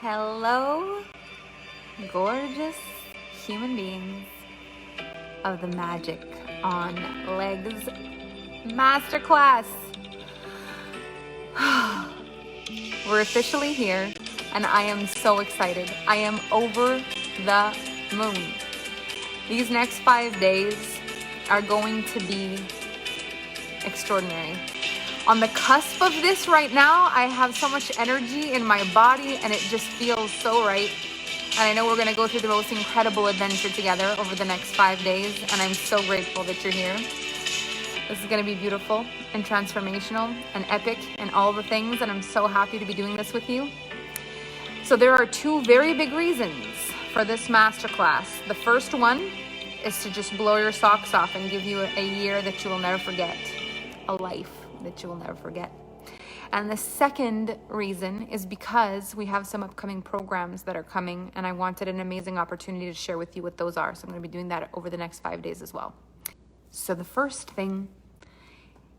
Hello, gorgeous human beings of the Magic on Legs Masterclass. We're officially here, and I am so excited. I am over the moon. These next 5 days are going to be extraordinary. On the cusp of this right now, I have so much energy in my body, and it just feels so right. And I know we're going to go through the most incredible adventure together over the next 5 days, and I'm so grateful that you're here. This is going to be beautiful and transformational and epic and all the things, and I'm so happy to be doing this with you. So there are 2 very big reasons for this masterclass. The first one is to just blow your socks off and give you a year that you will never forget, a life that you will never forget. And the second reason is because we have some upcoming programs that are coming, and I wanted an amazing opportunity to share with you what those are. So I'm going to be doing that over the next 5 days as well. So the first thing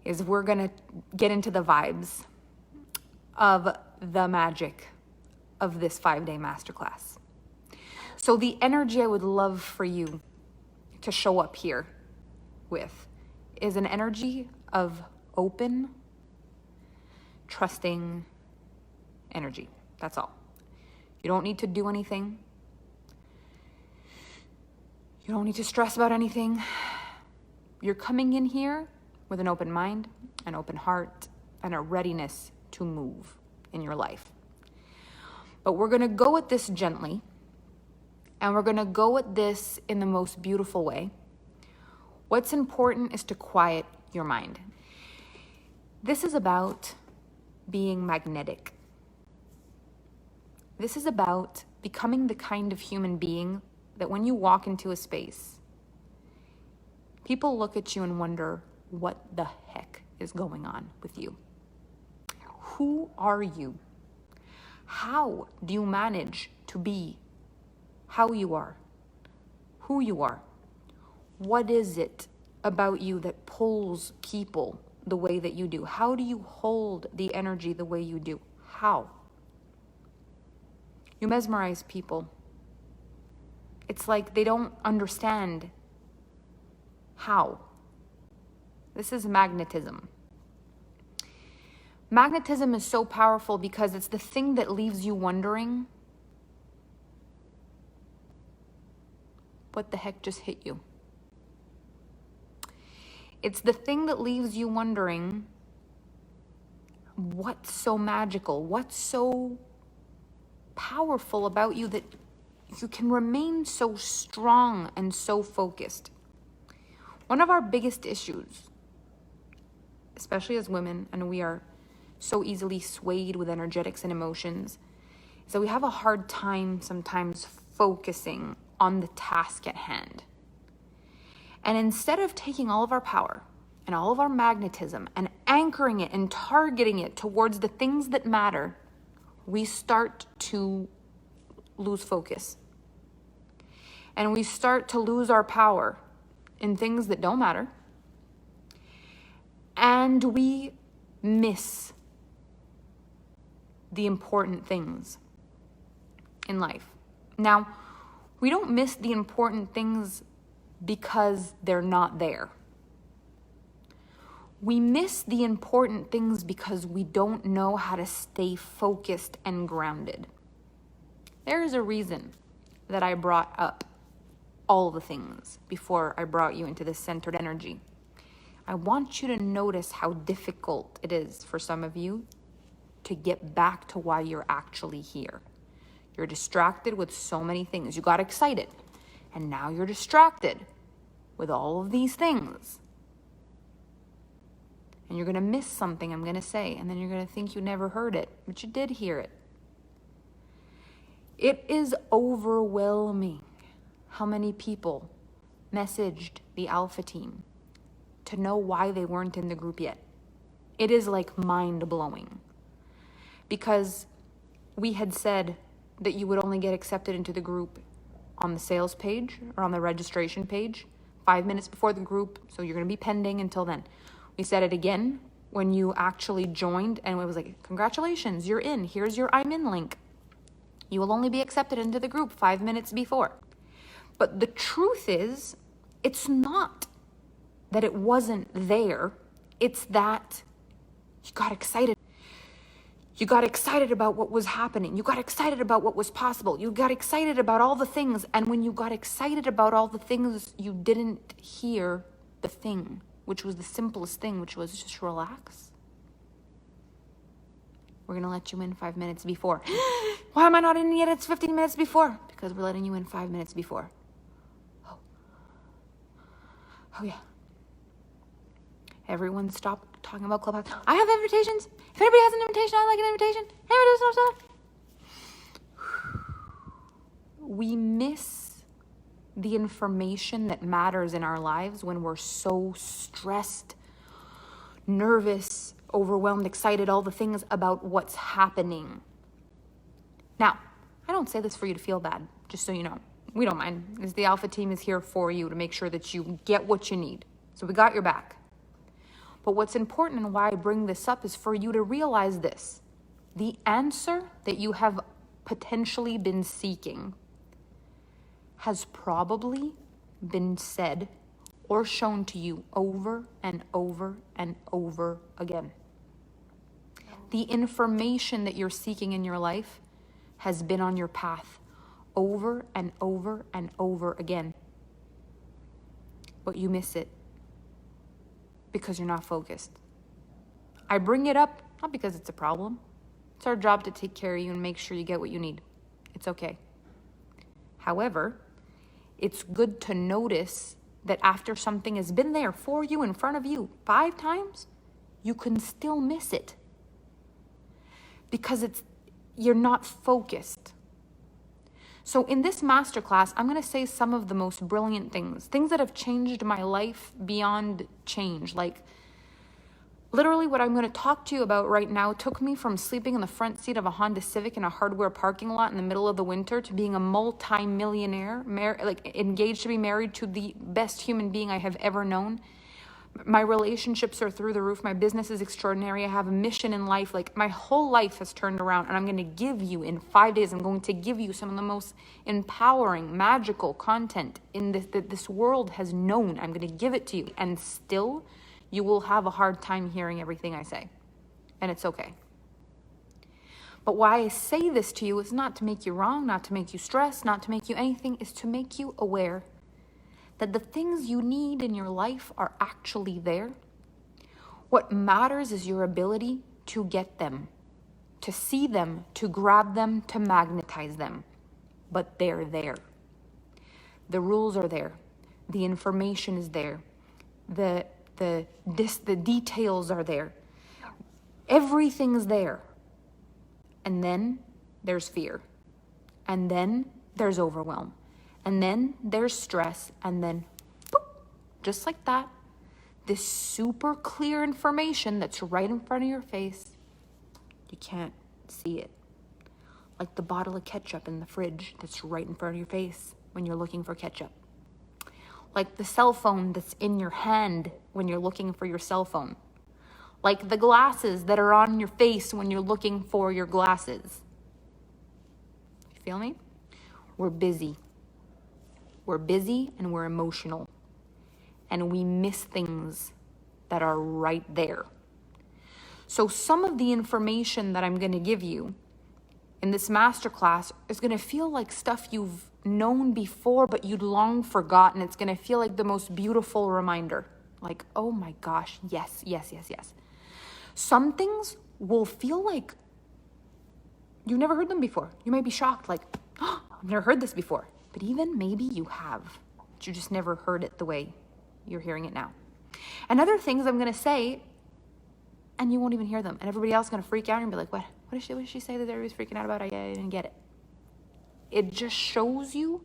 is we're going to get into the vibes of the magic of this 5-day masterclass. So the energy I would love for you to show up here with is an energy of open, trusting energy. That's all. You don't need to do anything. You don't need to stress about anything. You're coming in here with an open mind, an open heart, and a readiness to move in your life. But we're going to go at this gently, and we're going to go at this in the most beautiful way. What's important is to quiet your mind. This is about being magnetic. This is about becoming the kind of human being that when you walk into a space, people look at you and wonder what the heck is going on with you. Who are you? How do you manage to be how you are, who you are? What is it about you that pulls people the way that you do? How do you hold the energy the way you do? How? You mesmerize people. It's like they don't understand how. This is magnetism. Magnetism is so powerful because it's the thing that leaves you wondering, what the heck just hit you? It's the thing that leaves you wondering, what's so magical? What's so powerful about you that you can remain so strong and so focused? One of our biggest issues, especially as women, and we are so easily swayed with energetics and emotions, is that we have a hard time sometimes focusing on the task at hand. And instead of taking all of our power and all of our magnetism and anchoring it and targeting it towards the things that matter, we start to lose focus. And we start to lose our power in things that don't matter. And we miss the important things in life. Now, we don't miss the important things because they're not there. We miss the important things because we don't know how to stay focused and grounded. There is a reason that I brought up all the things before I brought you into this centered energy. I want you to notice how difficult it is for some of you to get back to why you're actually here. You're distracted with so many things. You got excited, and now you're distracted with all of these things. And you're going to miss something I'm going to say, and then you're going to think you never heard it, but you did hear it. It is overwhelming how many people messaged the Alpha team to know why they weren't in the group yet. It is like mind-blowing. Because we had said that you would only get accepted into the group on the sales page or on the registration page 5 minutes before the group. So you're going to be pending until then. We said it again when you actually joined, and it was like, congratulations, you're in. Here's your I'm in link. You will only be accepted into the group 5 minutes before. But the truth is, it's not that it wasn't there. It's that you got excited. You got excited about what was happening. You got excited about what was possible. You got excited about all the things. And when you got excited about all the things, you didn't hear the thing, which was the simplest thing, which was just relax. We're going to let you in 5 minutes before. Why am I not in yet? It's 15 minutes before. Because we're letting you in 5 minutes before. Oh yeah. Everyone stop talking about Clubhouse. I have invitations. If anybody has an invitation, I'd like an invitation. We miss the information that matters in our lives when we're so stressed, nervous, overwhelmed, excited, all the things about what's happening. Now, I don't say this for you to feel bad, just so you know. We don't mind, because the Alpha team is here for you to make sure that you get what you need. So we got your back. But what's important and why I bring this up is for you to realize this. The answer that you have potentially been seeking has probably been said or shown to you over and over and over again. The information that you're seeking in your life has been on your path over and over and over again. But you miss it because you're not focused. I bring it up not because it's a problem. It's our job to take care of you and make sure you get what you need. It's okay. However, it's good to notice that after something has been there for you, in front of you 5 times, you can still miss it. Because you're not focused. So in this masterclass, I'm going to say some of the most brilliant things that have changed my life beyond change. Like, literally what I'm going to talk to you about right now took me from sleeping in the front seat of a Honda Civic in a hardware parking lot in the middle of the winter to being a multi-millionaire, engaged to be married to the best human being I have ever known. My relationships are through the roof. My business is extraordinary. I have a mission in life. Like, my whole life has turned around, and I'm going to give you in 5 days, I'm going to give you some of the most empowering, magical content in that this world has known. I'm going to give it to you, and still you will have a hard time hearing everything I say, and it's okay. But why I say this to you is not to make you wrong, not to make you stress, not to make you anything, is to make you aware that the things you need in your life are actually there. What matters is your ability to get them, to see them, to grab them, to magnetize them. But they're there. The rules are there. The information is there. The details are there. Everything's there. And then there's fear. And then there's overwhelm. And then there's stress, and then, boop, just like that, this super clear information that's right in front of your face, you can't see it. Like the bottle of ketchup in the fridge that's right in front of your face when you're looking for ketchup. Like the cell phone that's in your hand when you're looking for your cell phone. Like the glasses that are on your face when you're looking for your glasses. You feel me? We're busy. We're busy and we're emotional, and we miss things that are right there. So some of the information that I'm going to give you in this masterclass is going to feel like stuff you've known before, but you'd long forgotten. It's going to feel like the most beautiful reminder. Like, oh my gosh, yes, yes, yes, yes. Some things will feel like you've never heard them before. You might be shocked, like, oh, I've never heard this before. But even maybe you have, but you just never heard it the way you're hearing it now. And other things I'm going to say, and you won't even hear them. And everybody else is going to freak out and be like, what did she say that everybody's freaking out about? I didn't get it. It just shows you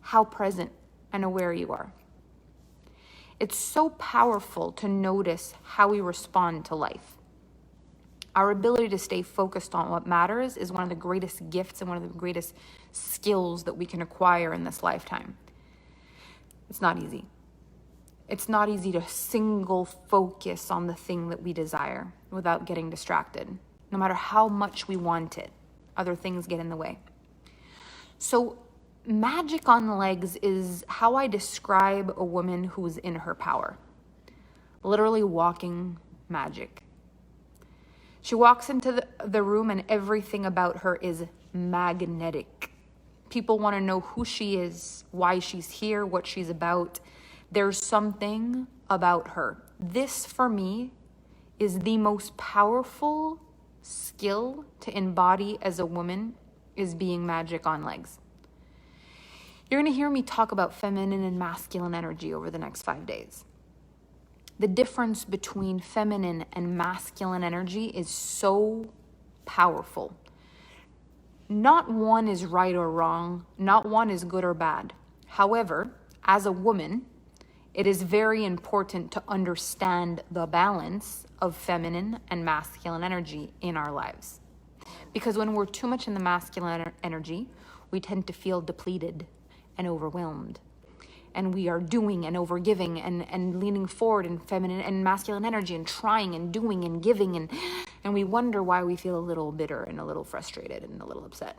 how present and aware you are. It's so powerful to notice how we respond to life. Our ability to stay focused on what matters is one of the greatest gifts and one of the greatest skills that we can acquire in this lifetime. It's not easy. It's not easy to single focus on the thing that we desire without getting distracted. No matter how much we want it, other things get in the way. So magic on legs is how I describe a woman who's in her power. Literally walking magic. She walks into the room and everything about her is magnetic. People want to know who she is, why she's here, what she's about. There's something about her. This, for me, is the most powerful skill to embody as a woman, is being magic on legs. You're going to hear me talk about feminine and masculine energy over the next 5 days. The difference between feminine and masculine energy is so powerful. Not one is right or wrong. Not one is good or bad. However, as a woman, it is very important to understand the balance of feminine and masculine energy in our lives. Because when we're too much in the masculine energy, we tend to feel depleted and overwhelmed. And we are doing and overgiving and leaning forward in feminine and masculine energy and trying and doing and giving. And we wonder why we feel a little bitter and a little frustrated and a little upset.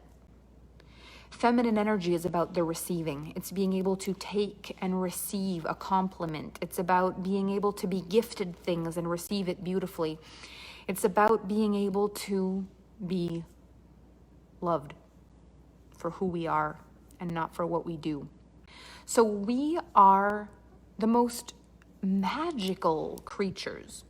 Feminine energy is about the receiving. It's being able to take and receive a compliment. It's about being able to be gifted things and receive it beautifully. It's about being able to be loved for who we are and not for what we do. So we are the most magical creatures.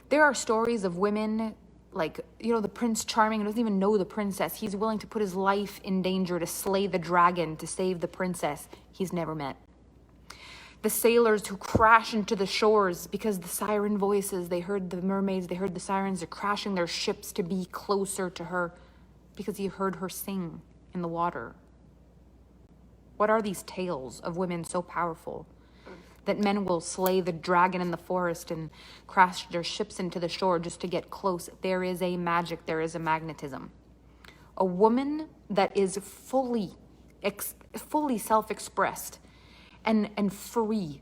There are stories of women like, the Prince Charming doesn't even know the princess. He's willing to put his life in danger to slay the dragon, to save the princess he's never met. The sailors who crash into the shores because the siren voices, they heard the mermaids, they heard the sirens, are crashing their ships to be closer to her because he heard her sing in the water. What are these tales of women so powerful that men will slay the dragon in the forest and crash their ships into the shore just to get close? There is a magic, there is a magnetism. A woman that is fully self-expressed and free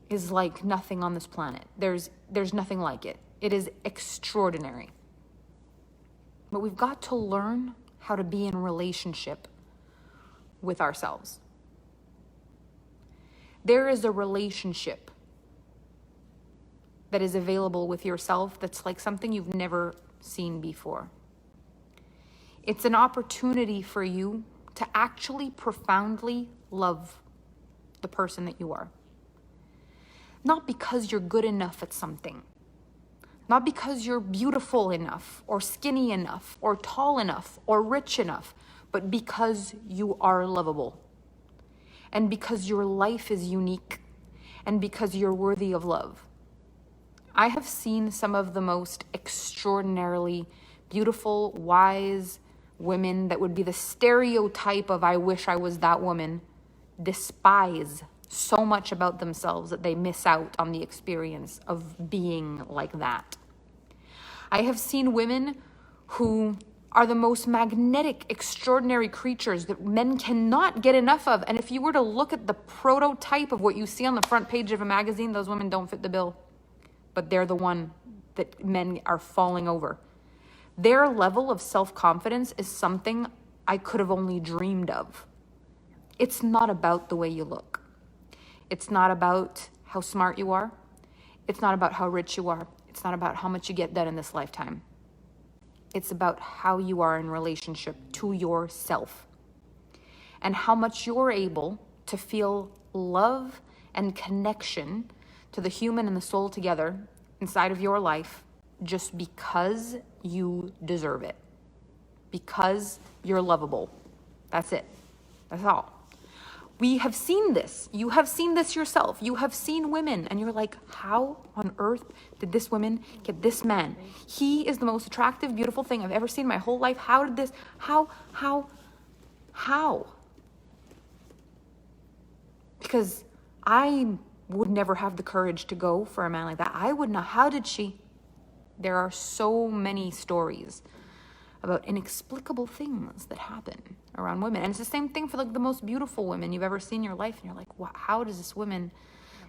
is like nothing on this planet. There's nothing like it. It is extraordinary. But we've got to learn how to be in relationship with ourselves. There is a relationship that is available with yourself that's like something you've never seen before. It's an opportunity for you to actually profoundly love the person that you are. Not because you're good enough at something. Not because you're beautiful enough or skinny enough or tall enough or rich enough, but because you are lovable. And because your life is unique, and because you're worthy of love. I have seen some of the most extraordinarily beautiful, wise women that would be the stereotype of I wish I was that woman, despise so much about themselves that they miss out on the experience of being like that. I have seen women who are the most magnetic, extraordinary creatures that men cannot get enough of. And if you were to look at the prototype of what you see on the front page of a magazine, those women don't fit the bill. But they're the one that men are falling over. Their level of self-confidence is something I could have only dreamed of. It's not about the way you look. It's not about how smart you are. It's not about how rich you are. It's not about how much you get done in this lifetime. It's about how you are in relationship to yourself and how much you're able to feel love and connection to the human and the soul together inside of your life just because you deserve it, because you're lovable. That's it. That's all. We have seen this. You have seen this yourself. You have seen women and you're like, how on earth did this woman get this man? He is the most attractive, beautiful thing I've ever seen in my whole life. How did this, how? Because I would never have the courage to go for a man like that. I would not. How did she? There are so many stories about inexplicable things that happen around women. And it's the same thing for like the most beautiful women you've ever seen in your life. And you're like, wow, how does this woman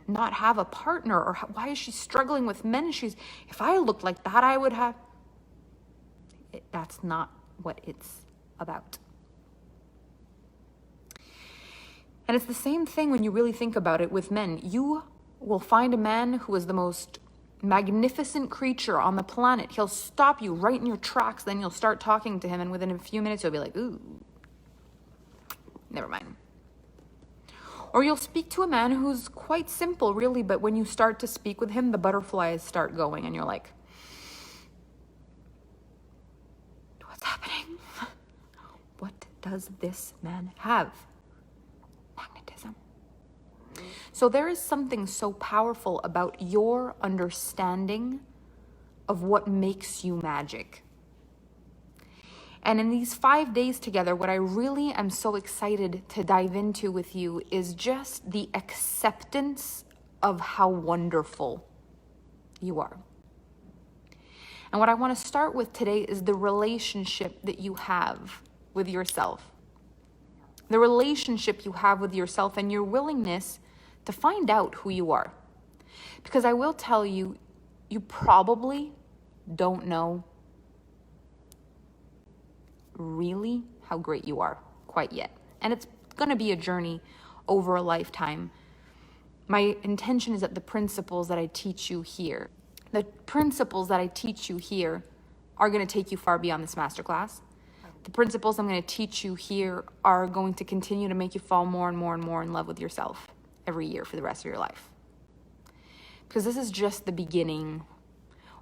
not have a partner? Or why is she struggling with men? If I looked like that, I would have. That's not what it's about. And it's the same thing when you really think about it with men. You will find a man who is the most magnificent creature on the planet. He'll stop you right in your tracks, then you'll start talking to him, and within a few minutes you'll be like, ooh, never mind. Or you'll speak to a man who's quite simple, really, but when you start to speak with him, the butterflies start going, and you're like, what's happening? What does this man have? Magnetism. So there is something so powerful about your understanding of what makes you magic. And in these 5 days together, what I really am so excited to dive into with you is just the acceptance of how wonderful you are. And what I want to start with today is the relationship that you have with yourself. The relationship you have with yourself and your willingness to find out who you are. Because I will tell you, you probably don't know really how great you are quite yet. And it's going to be a journey over a lifetime. My intention is that the principles that I teach you here, are going to take you far beyond this masterclass. The principles I'm going to teach you here are going to continue to make you fall more and more and more in love with yourself every year for the rest of your life. Because this is just the beginning.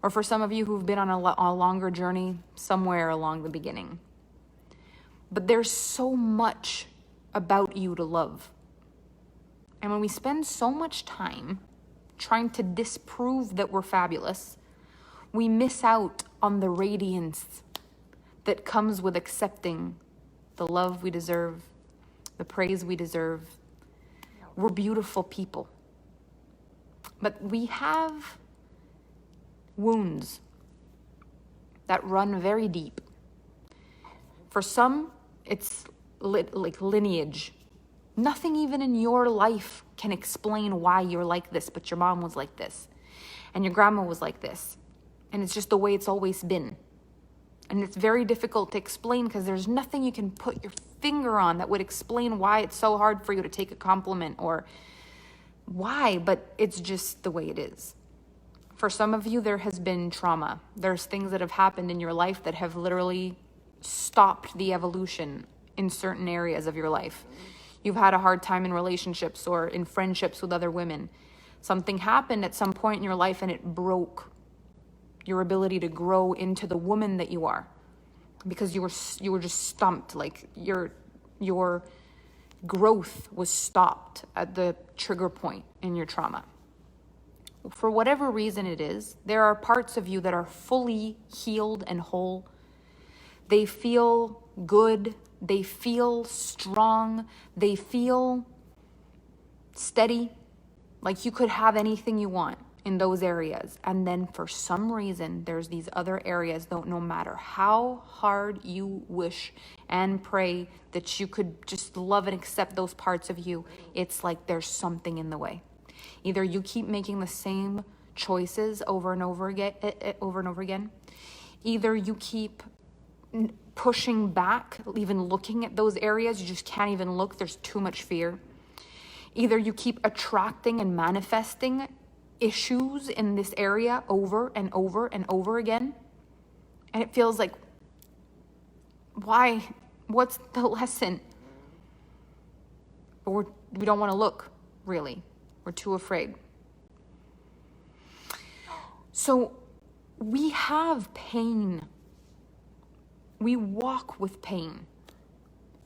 Or for some of you who've been on a longer journey, somewhere along the beginning. But there's so much about you to love. And when we spend so much time trying to disprove that we're fabulous, we miss out on the radiance that comes with accepting the love we deserve, the praise we deserve. We're beautiful people. But we have wounds that run very deep. For some, it's like lineage. Nothing even in your life can explain why you're like this, but your mom was like this, and your grandma was like this, and it's just the way it's always been. And it's very difficult to explain because there's nothing you can put your finger on that would explain why it's so hard for you to take a compliment or why, but it's just the way it is. For some of you, there has been trauma. There's things that have happened in your life that have literally stopped the evolution in certain areas of your life. You've had a hard time in relationships or in friendships with other women. Something happened at some point in your life and it broke your ability to grow into the woman that you are, because you were just stumped. Like your growth was stopped at the trigger point in your trauma. For whatever reason it is, there are parts of you that are fully healed and whole. They feel good. They feel strong. They feel steady. Like you could have anything you want in those areas. And then for some reason, there's these other areas that no matter how hard you wish and pray that you could just love and accept those parts of you, it's like there's something in the way. Either you keep making the same choices over and over again. Either you keep pushing back, even looking at those areas. You just can't even look. There's too much fear. Either you keep attracting and manifesting issues in this area over and over and over again. And it feels like, why? What's the lesson? But we don't want to look, really. We're too afraid. So we have pain. We walk with pain.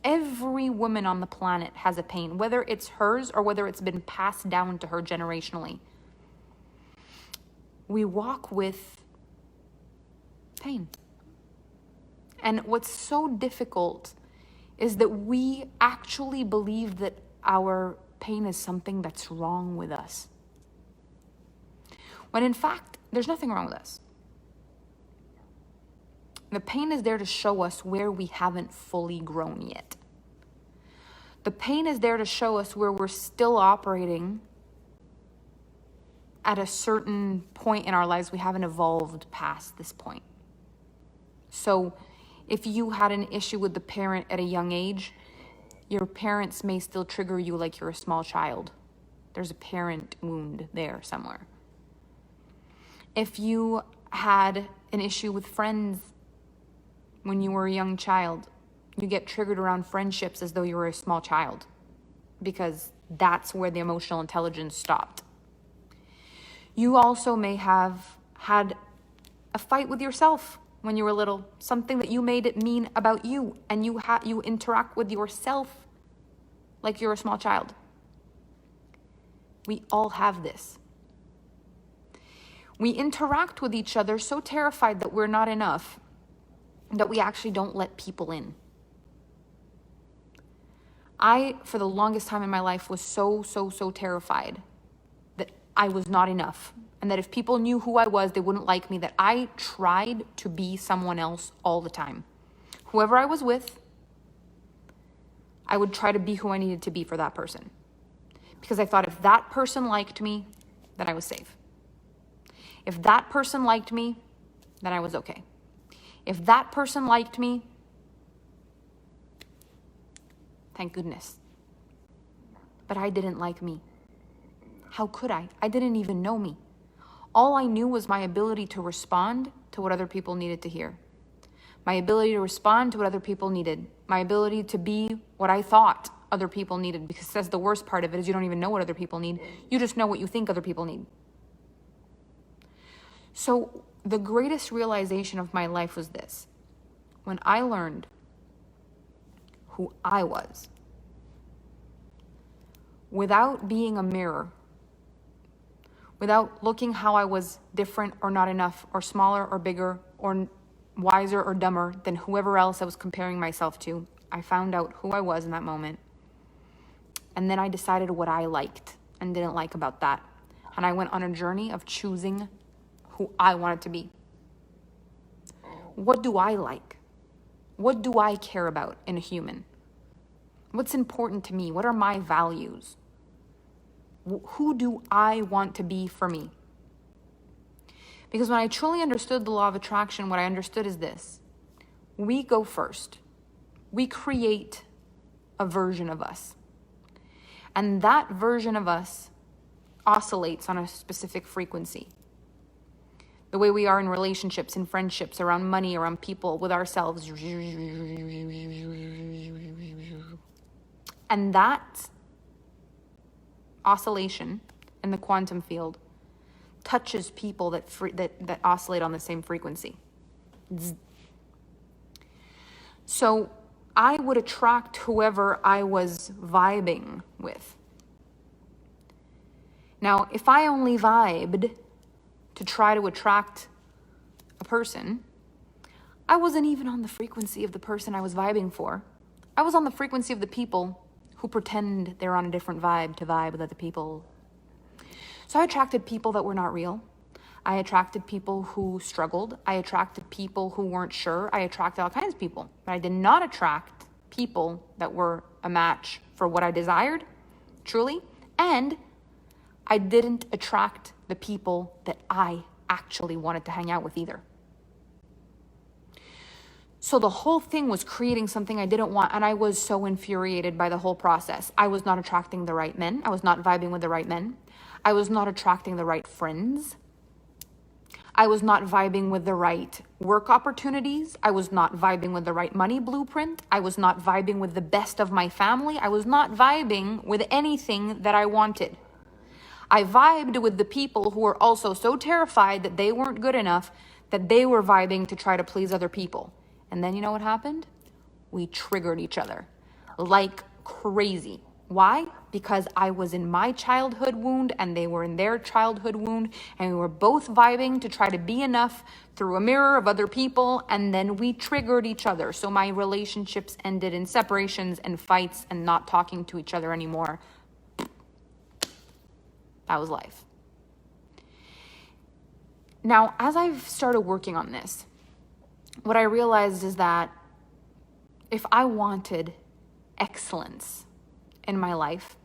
Every woman on the planet has a pain, whether it's hers or whether it's been passed down to her generationally. We walk with pain. And what's so difficult is that we actually believe that our pain is something that's wrong with us. When in fact, there's nothing wrong with us. The pain is there to show us where we haven't fully grown yet. The pain is there to show us where we're still operating at a certain point in our lives. We haven't evolved past this point. So if you had an issue with the parent at a young age, your parents may still trigger you like you're a small child. There's a parent wound there somewhere. If you had an issue with friends when you were a young child, you get triggered around friendships as though you were a small child, because that's where the emotional intelligence stopped. You also may have had a fight with yourself when you were little, something that you made it mean about you, and you interact with yourself like you're a small child. We all have this. We interact with each other so terrified that we're not enough that we actually don't let people in. I, for the longest time in my life, was so terrified that I was not enough, and that if people knew who I was, they wouldn't like me, that I tried to be someone else all the time. Whoever I was with, I would try to be who I needed to be for that person. Because I thought if that person liked me, then I was safe. If that person liked me, then I was okay. If that person liked me, thank goodness. But I didn't like me. How could I? I didn't even know me. All I knew was my ability to respond to what other people needed to hear. My ability to respond to what other people needed. My ability to be what I thought other people needed. Because that's the worst part of it, is you don't even know what other people need. You just know what you think other people need. So the greatest realization of my life was this. When I learned who I was, without being a mirror, without looking how I was different or not enough or smaller or bigger or wiser or dumber than whoever else I was comparing myself to, I found out who I was in that moment. And then I decided what I liked and didn't like about that. And I went on a journey of choosing who I wanted to be. What do I like? What do I care about in a human? What's important to me? What are my values? Who do I want to be for me? Because when I truly understood the law of attraction, what I understood is this. We go first. We create a version of us. And that version of us oscillates on a specific frequency. The way we are in relationships, in friendships, around money, around people, with ourselves. And that oscillation in the quantum field touches people that oscillate on the same frequency. So I would attract whoever I was vibing with. Now, if I only vibed to try to attract a person, I wasn't even on the frequency of the person I was vibing for. I was on the frequency of the people who pretend they're on a different vibe to vibe with other people. So I attracted people that were not real. I attracted people who struggled. I attracted people who weren't sure. I attracted all kinds of people. But I did not attract people that were a match for what I desired, truly. And I didn't attract the people that I actually wanted to hang out with either. So the whole thing was creating something I didn't want, and I was so infuriated by the whole process. I was not attracting the right men. I was not vibing with the right men. I was not attracting the right friends. I was not vibing with the right work opportunities. I was not vibing with the right money blueprint. I was not vibing with the best of my family. I was not vibing with anything that I wanted. I vibed with the people who were also so terrified that they weren't good enough that they were vibing to try to please other people. And then you know what happened? We triggered each other like crazy. Why? Because I was in my childhood wound and they were in their childhood wound, and we were both vibing to try to be enough through a mirror of other people, and then we triggered each other. So my relationships ended in separations and fights and not talking to each other anymore. That was life. Now, as I've started working on this, what I realized is that if I wanted excellence in my life,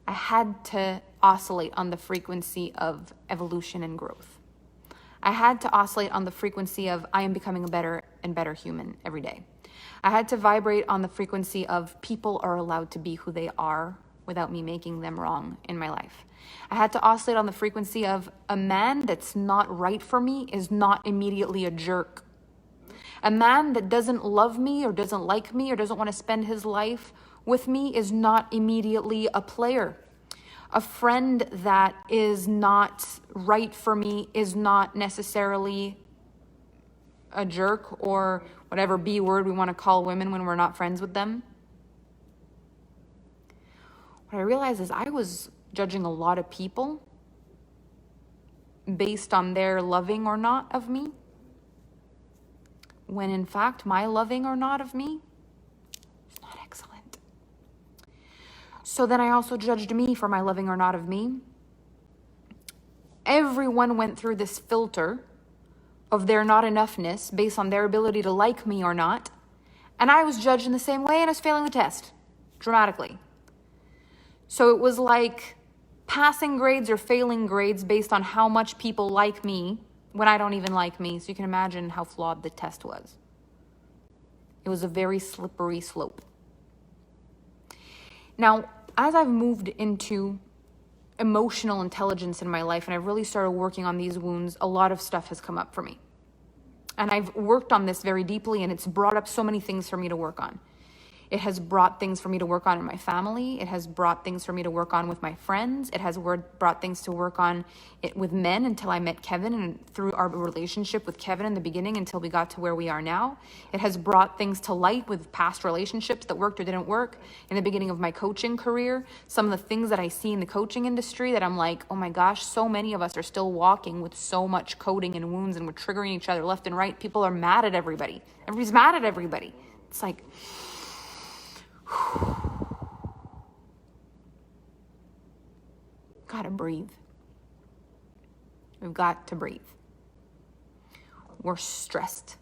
I had to oscillate on the frequency of evolution and growth. I had to oscillate on the frequency of I am becoming a better and better human every day. I had to vibrate on the frequency of people are allowed to be who they are without me making them wrong in my life. I had to oscillate on the frequency of a man that's not right for me is not immediately a jerk. A man that doesn't love me or doesn't like me or doesn't want to spend his life with me is not immediately a player. A friend that is not right for me is not necessarily a jerk or whatever B word we want to call women when we're not friends with them. What I realized is I was judging a lot of people based on their loving or not of me, when in fact my loving or not of me is not excellent. So then I also judged me for my loving or not of me. Everyone went through this filter of their not enoughness based on their ability to like me or not, and I was judged in the same way and I was failing the test dramatically. So it was like passing grades or failing grades based on how much people like me when I don't even like me. So you can imagine how flawed the test was. It was a very slippery slope. Now, as I've moved into emotional intelligence in my life and I've really started working on these wounds, a lot of stuff has come up for me. And I've worked on this very deeply, and it's brought up so many things for me to work on. It has brought things for me to work on in my family. It has brought things for me to work on with my friends. It has brought things to work on it with men until I met Kevin, and through our relationship with Kevin in the beginning until we got to where we are now. It has brought things to light with past relationships that worked or didn't work in the beginning of my coaching career. Some of the things that I see in the coaching industry that I'm like, oh my gosh, so many of us are still walking with so much coding and wounds, and we're triggering each other left and right. People are mad at everybody. Everybody's mad at everybody. It's like, gotta breathe. We've got to breathe. We're stressed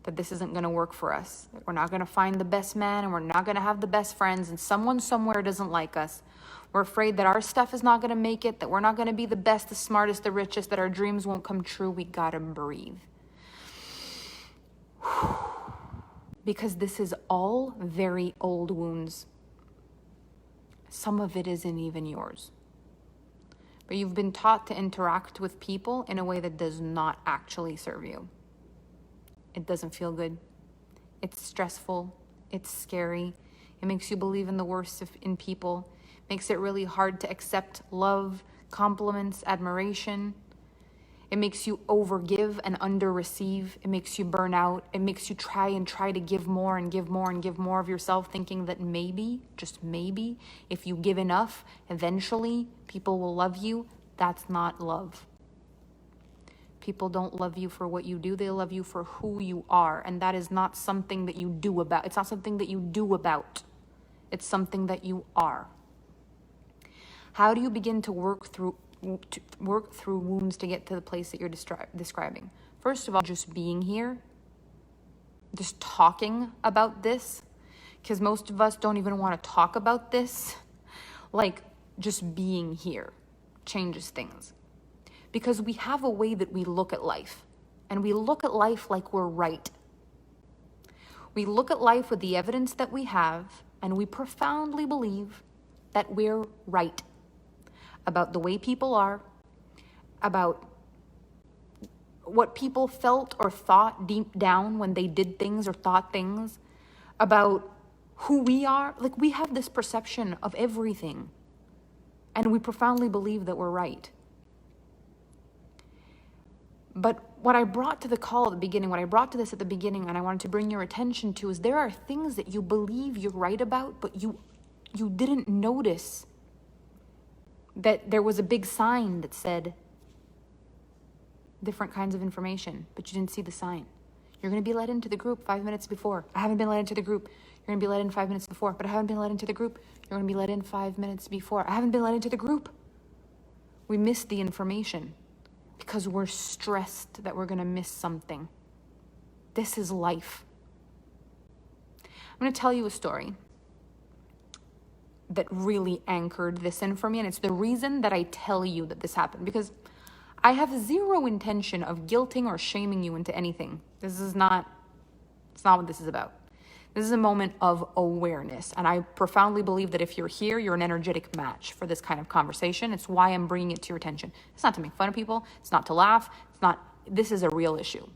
that this isn't gonna work for us, that we're not gonna find the best man and we're not gonna have the best friends, and someone somewhere doesn't like us. We're afraid that our stuff is not gonna make it, that we're not gonna be the best, the smartest, the richest, that our dreams won't come true. We gotta breathe. Because this is all very old wounds. Some of it isn't even yours. But you've been taught to interact with people in a way that does not actually serve you. It doesn't feel good. It's stressful. It's scary. It makes you believe in the worst in people. Makes it really hard to accept love, compliments, admiration. It makes you overgive and under-receive. It makes you burn out. It makes you try to give more and give more and give more of yourself, thinking that maybe, just maybe, if you give enough, eventually people will love you. That's not love. People don't love you for what you do. They love you for who you are. And that is not something that you do about. It's not something that you do about. It's something that you are. How do you begin to work through wounds to get to the place that you're describing? First of all, just being here, just talking about this, because most of us don't even want to talk about this. Like, just being here changes things, because we have a way that we look at life, and we look at life like we're right. We look at life with the evidence that we have, and we profoundly believe that we're right about the way people are, about what people felt or thought deep down when they did things or thought things, about who we are. Like, we have this perception of everything, and we profoundly believe that we're right. But what I brought to the call at the beginning, what I brought to this at the beginning, and I wanted to bring your attention to, is there are things that you believe you're right about, but you didn't notice that there was a big sign that said different kinds of information, but you didn't see the sign. You're going to be let into the group 5 minutes before. I haven't been let into the group. You're going to be let in 5 minutes before, but I haven't been let into the group. You're going to be let in 5 minutes before. I haven't been let into the group. We missed the information. because we're stressed that we're going to miss something. This is life. I'm going to tell you a story that really anchored this in for me. And it's the reason that I tell you that this happened, because I have zero intention of guilting or shaming you into anything. It's not what this is about. This is a moment of awareness. And I profoundly believe that if you're here, you're an energetic match for this kind of conversation. It's why I'm bringing it to your attention. It's not to make fun of people. It's not to laugh. This is a real issue.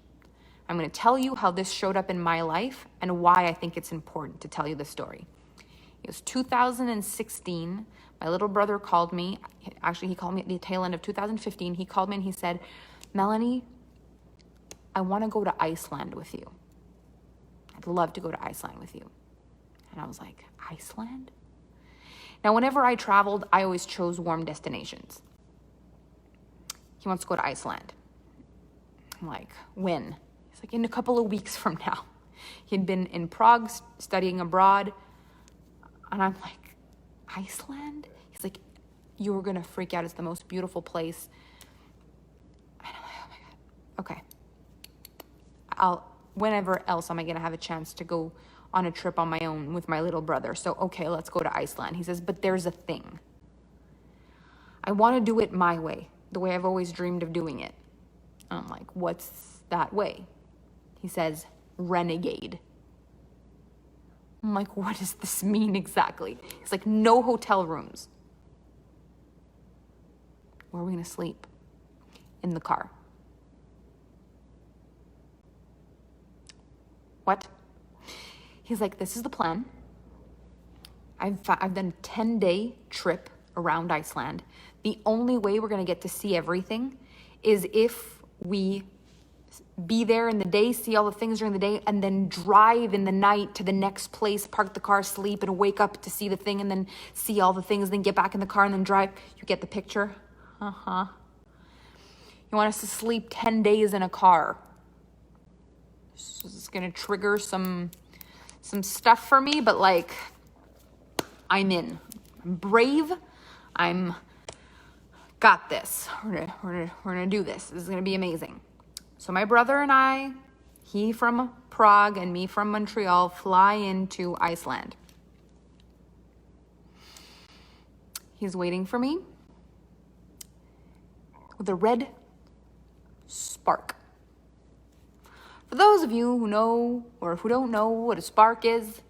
I'm going to tell you how this showed up in my life and why I think it's important to tell you this story. It was 2016. My little brother called me. Actually, he called me at the tail end of 2015. He called me and he said, Melanie, I want to go to Iceland with you. I'd love to go to Iceland with you. And I was like, Iceland? Now, whenever I traveled, I always chose warm destinations. He wants to go to Iceland. I'm like, when? He's like, in a couple of weeks from now. He'd been in Prague studying abroad. And I'm like, Iceland? He's like, you were going to freak out. It's the most beautiful place. And I'm like, oh my God. Okay. Whenever else am I going to have a chance to go on a trip on my own with my little brother? So, okay, let's go to Iceland. He says, but there's a thing. I want to do it my way, the way I've always dreamed of doing it. And I'm like, what's that way? He says, renegade. I'm like, what does this mean exactly? He's like, no hotel rooms. Where are we going to sleep? In the car. What? He's like, this is the plan. I've done a 10-day trip around Iceland. The only way we're going to get to see everything is if we be there in the day, see all the things during the day, and then drive in the night to the next place, park the car, sleep, and wake up to see the thing, and then see all the things, then get back in the car and then drive. You get the picture? Uh-huh. You want us to sleep 10 days in a car. This is going to trigger some stuff for me, but like, I'm in. I'm brave. Got this. We're gonna do this. This is going to be amazing. So my brother and I, he from Prague and me from Montreal, fly into Iceland. He's waiting for me with a red Spark. For those of you who know or who don't know what a Spark is,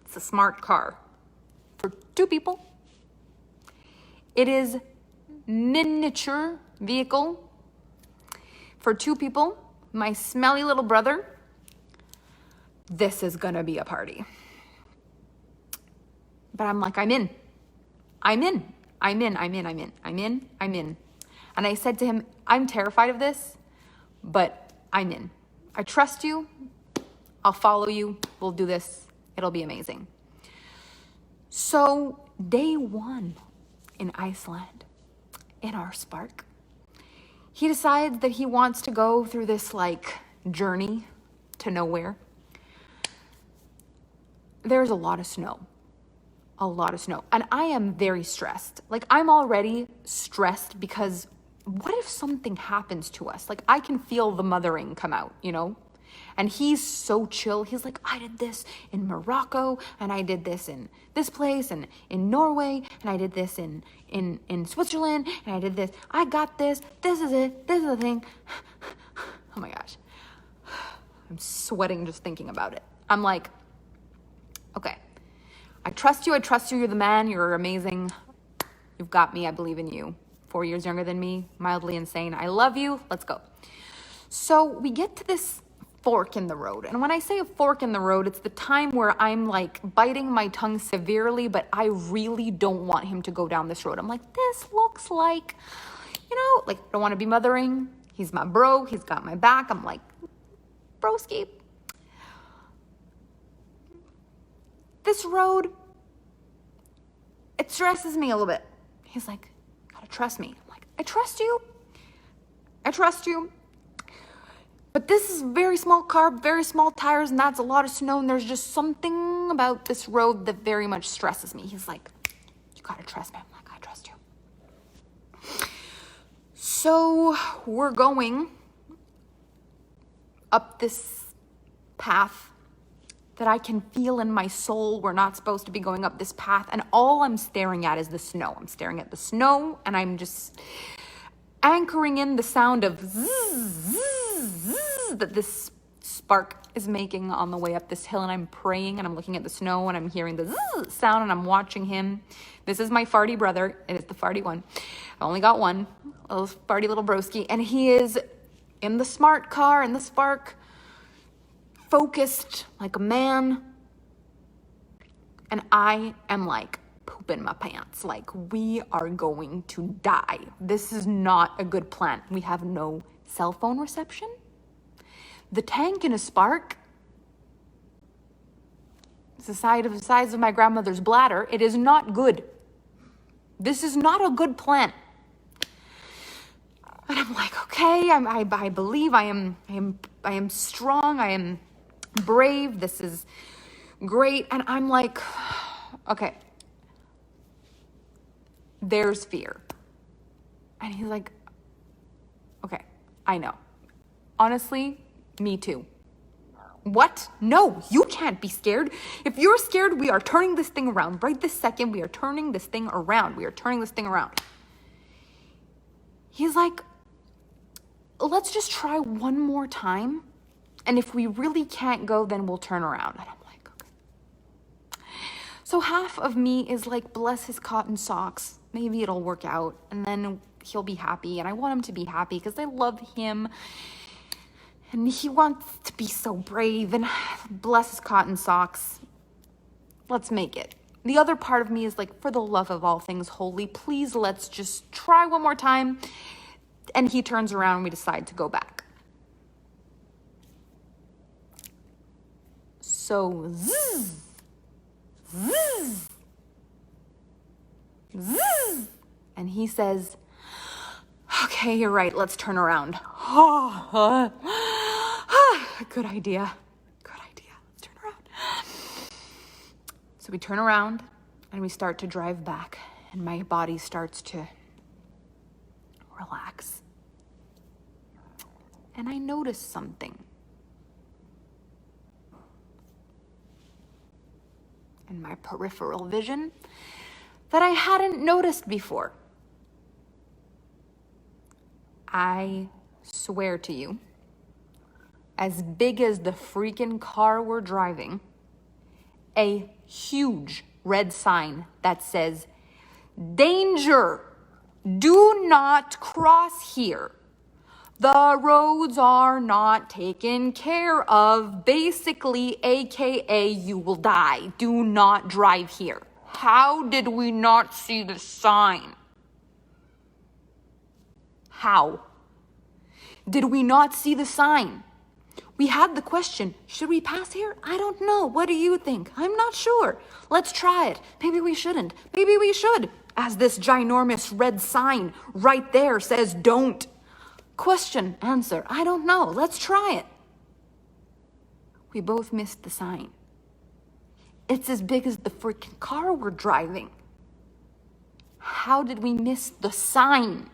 it's a smart car for two people. It is miniature vehicle for two people. My smelly little brother. This is gonna be a party. But I'm like, I'm in. And I said to him, I'm terrified of this, but I'm in. I trust you. I'll follow you. We'll do this. It'll be amazing. So day one in Iceland, in our Spark, he decides that he wants to go through this like journey to nowhere. There's a lot of snow. And I am very stressed. Like, I'm already stressed because what if something happens to us? Like, I can feel the mothering come out, you know? And he's so chill. He's like, I did this in Morocco, and I did this in this place, and in Norway, and I did this in Switzerland, and I did this. I got this. This is it. This is the thing. Oh my gosh. I'm sweating just thinking about it. I'm like, okay. I trust you. You're the man. You're amazing. You've got me. I believe in you. 4 years younger than me, mildly insane. I love you. Let's go. So we get to this fork in the road. And when I say a fork in the road, it's the time where I'm like biting my tongue severely, but I really don't want him to go down this road. I'm like, this looks like, like, I don't want to be mothering. He's my bro. He's got my back. I'm like, broski. This road, it stresses me a little bit. He's like, gotta trust me. I'm like, I trust you. But this is very small car, very small tires, and that's a lot of snow, and there's just something about this road that very much stresses me. He's like, you gotta trust me. I'm like, I trust you. So we're going up this path that I can feel in my soul. We're not supposed to be going up this path. And all I'm staring at is the snow. I'm staring at the snow and I'm just anchoring in the sound of zzz, zzz, zzz, that this spark is making on the way up this hill. And I'm praying and I'm looking at the snow and I'm hearing the zzz sound and I'm watching him. This is my farty brother. It is the farty one. I only got one, a little farty little broski. And he is in the smart car, in the Spark, focused like a man, and I am like pooping my pants, like we are going to die. This is not a good plan. We have no cell phone reception. The tank in a Spark is the size of my grandmother's bladder. It is not good. This is not a good plan. And I'm like, okay, I believe I am strong. I am brave. This is great. And I'm like, okay, there's fear. And he's like, okay, I know. Honestly, me too. What? No, you can't be scared. If you're scared, we are turning this thing around. Right this second, we are turning this thing around. We are turning this thing around. He's like, let's just try one more time. And if we really can't go, then we'll turn around. And I'm like, okay. So half of me is like, bless his cotton socks. Maybe it'll work out. And then he'll be happy. And I want him to be happy because I love him. And he wants to be so brave. And bless his cotton socks. Let's make it. The other part of me is like, for the love of all things holy, please let's just try one more time. And he turns around and we decide to go back. So, zzz, zzz, zzz. And he says, okay, you're right, let's turn around. Good idea. Good idea. Let's turn around. So we turn around and we start to drive back, and my body starts to relax. And I notice something. In my peripheral vision that I hadn't noticed before. I swear to you, as big as the freaking car we're driving, a huge red sign that says, "Danger! Do not cross here. The roads are not taken care of. Basically, AKA, you will die. Do not drive here." How did we not see the sign? How? Did we not see the sign? We had the question, should we pass here? I don't know. What do you think? I'm not sure. Let's try it. Maybe we shouldn't. Maybe we should. As this ginormous red sign right there says, don't. Question, answer, I don't know. Let's try it. We both missed the sign. It's as big as the freaking car we're driving. How did we miss the sign?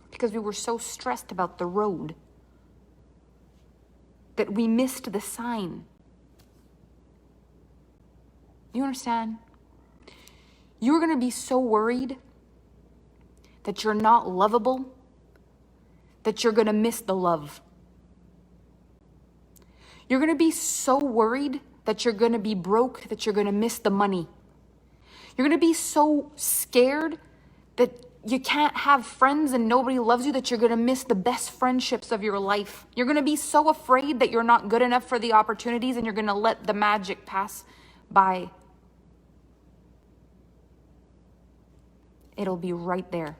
Because we were so stressed about the road that we missed the sign. You understand? You're going to be so worried that you're not lovable that you're going to miss the love. You're going to be so worried that you're going to be broke, that you're going to miss the money. You're going to be so scared that you can't have friends and nobody loves you, that you're going to miss the best friendships of your life. You're going to be so afraid that you're not good enough for the opportunities, and you're going to let the magic pass by. It'll be right there.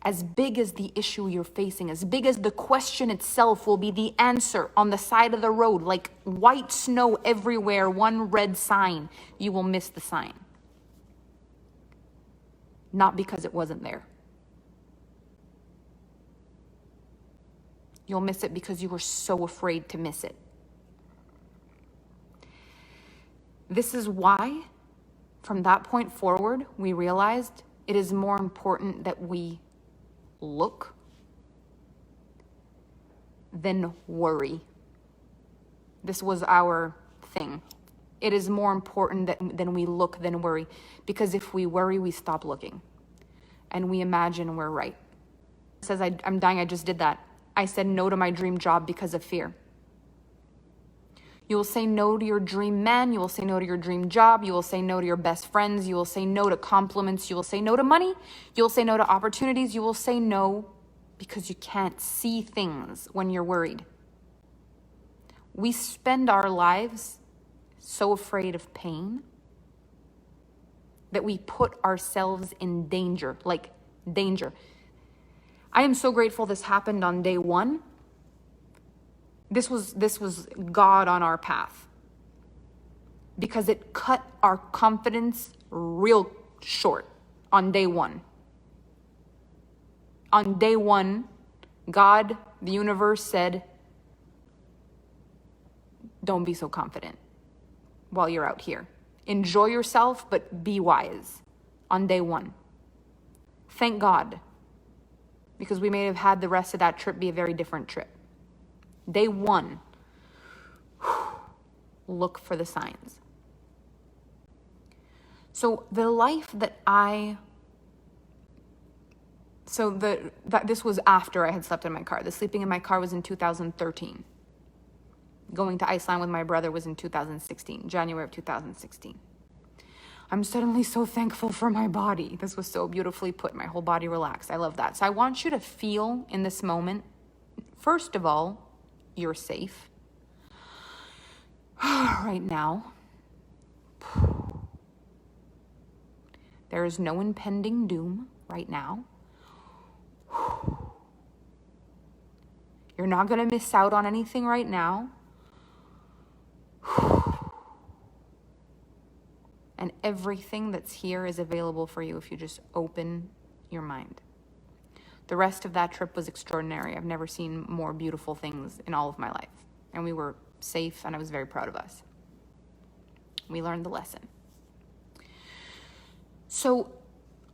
As big as the issue you're facing, as big as the question itself will be the answer on the side of the road, like white snow everywhere, one red sign, you will miss the sign. Not because it wasn't there. You'll miss it because you were so afraid to miss it. This is why, from that point forward, we realized it is more important that we look than worry. This was our thing. It is more important than we look than worry, because if we worry, we stop looking and we imagine we're right. It says, I'm dying, I just did that. I said no to my dream job because of fear. You will say no to your dream man. You will say no to your dream job. You will say no to your best friends. You will say no to compliments. You will say no to money. You will say no to opportunities. You will say no because you can't see things when you're worried. We spend our lives so afraid of pain that we put ourselves in danger, like danger. I am so grateful this happened on day one. This was God on our path, because it cut our confidence real short on day one. On day one, God, the universe, said, don't be so confident while you're out here. Enjoy yourself, but be wise on day one. Thank God, because we may have had the rest of that trip be a very different trip. Day one, look for the signs. So the life that this was after I had slept in my car. The sleeping in my car was in 2013. Going to Iceland with my brother was in 2016, January of 2016. I'm suddenly so thankful for my body. This was so beautifully put. My whole body relaxed. I love that. So I want you to feel in this moment, first of all, you're safe. Right now. There is no impending doom right now. You're not going to miss out on anything right now. And everything that's here is available for you if you just open your mind. The rest of that trip was extraordinary. I've never seen more beautiful things in all of my life. And we were safe, and I was very proud of us. We learned the lesson. So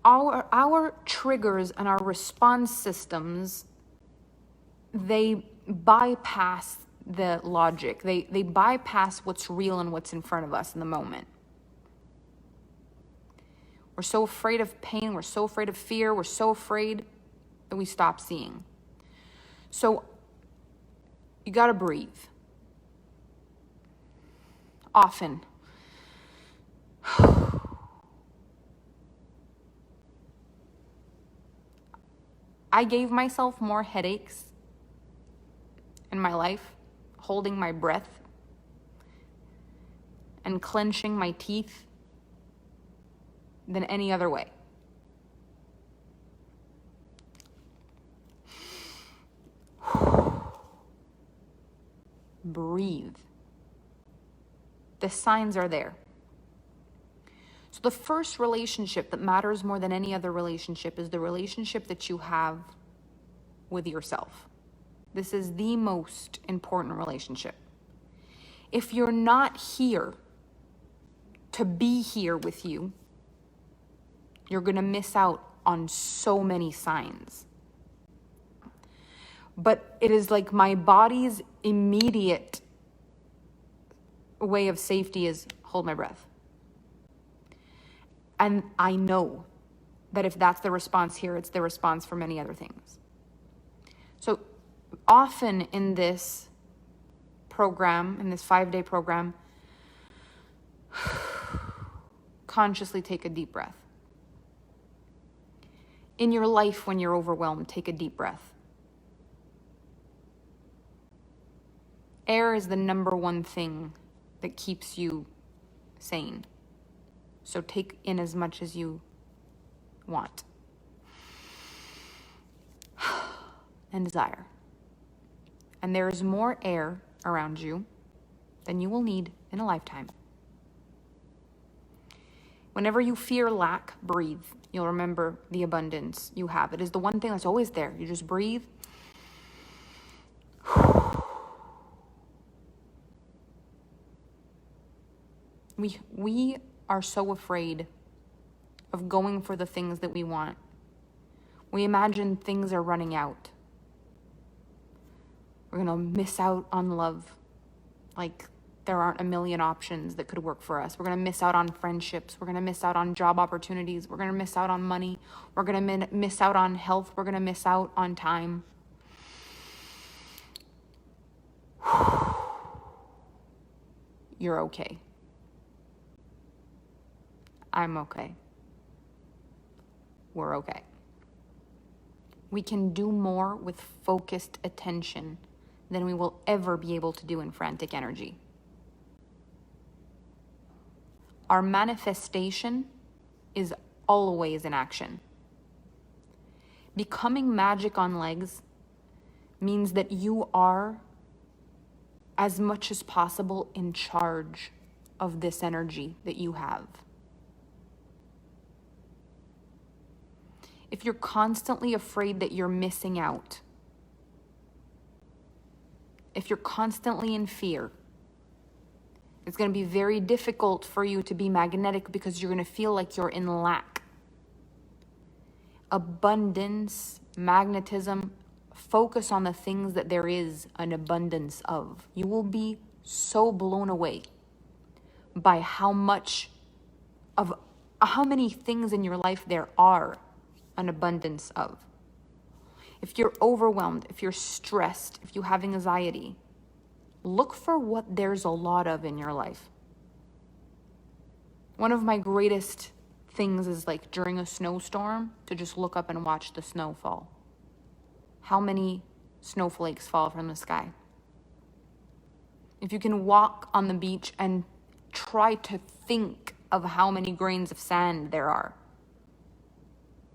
our triggers and our response systems, they bypass the logic. They bypass what's real and what's in front of us in the moment. We're so afraid of pain. We're so afraid of fear. We're so afraid that we stop seeing. So you got to breathe. Often. I gave myself more headaches in my life holding my breath and clenching my teeth than any other way. Breathe. The signs are there. So the first relationship that matters more than any other relationship is the relationship that you have with yourself. This is the most important relationship. If you're not here to be here with you, you're going to miss out on so many signs. But it is like my body's immediate way of safety is hold my breath. And I know that if that's the response here, it's the response for many other things. So often in this program, in this 5-day program, consciously take a deep breath. In your life, when you're overwhelmed, take a deep breath. Air is the number one thing that keeps you sane. So take in as much as you want. And desire. And there is more air around you than you will need in a lifetime. Whenever you fear lack, breathe. You'll remember the abundance you have. It is the one thing that's always there. You just breathe. We are so afraid of going for the things that we want. We imagine things are running out. We're going to miss out on love. Like there aren't a million options that could work for us. We're going to miss out on friendships. We're going to miss out on job opportunities. We're going to miss out on money. We're going to miss out on health. We're going to miss out on time. You're okay. I'm okay. We're okay. We can do more with focused attention than we will ever be able to do in frantic energy. Our manifestation is always in action. Becoming magic on legs means that you are, as much as possible, in charge of this energy that you have. If you're constantly afraid that you're missing out, if you're constantly in fear, it's going to be very difficult for you to be magnetic because you're going to feel like you're in lack. Abundance, magnetism, focus on the things that there is an abundance of. You will be so blown away by how many things in your life there are an abundance of. If you're overwhelmed, if you're stressed, if you have anxiety, look for what there's a lot of in your life. One of my greatest things is like during a snowstorm to just look up and watch the snow fall. How many snowflakes fall from the sky? If you can walk on the beach and try to think of how many grains of sand there are.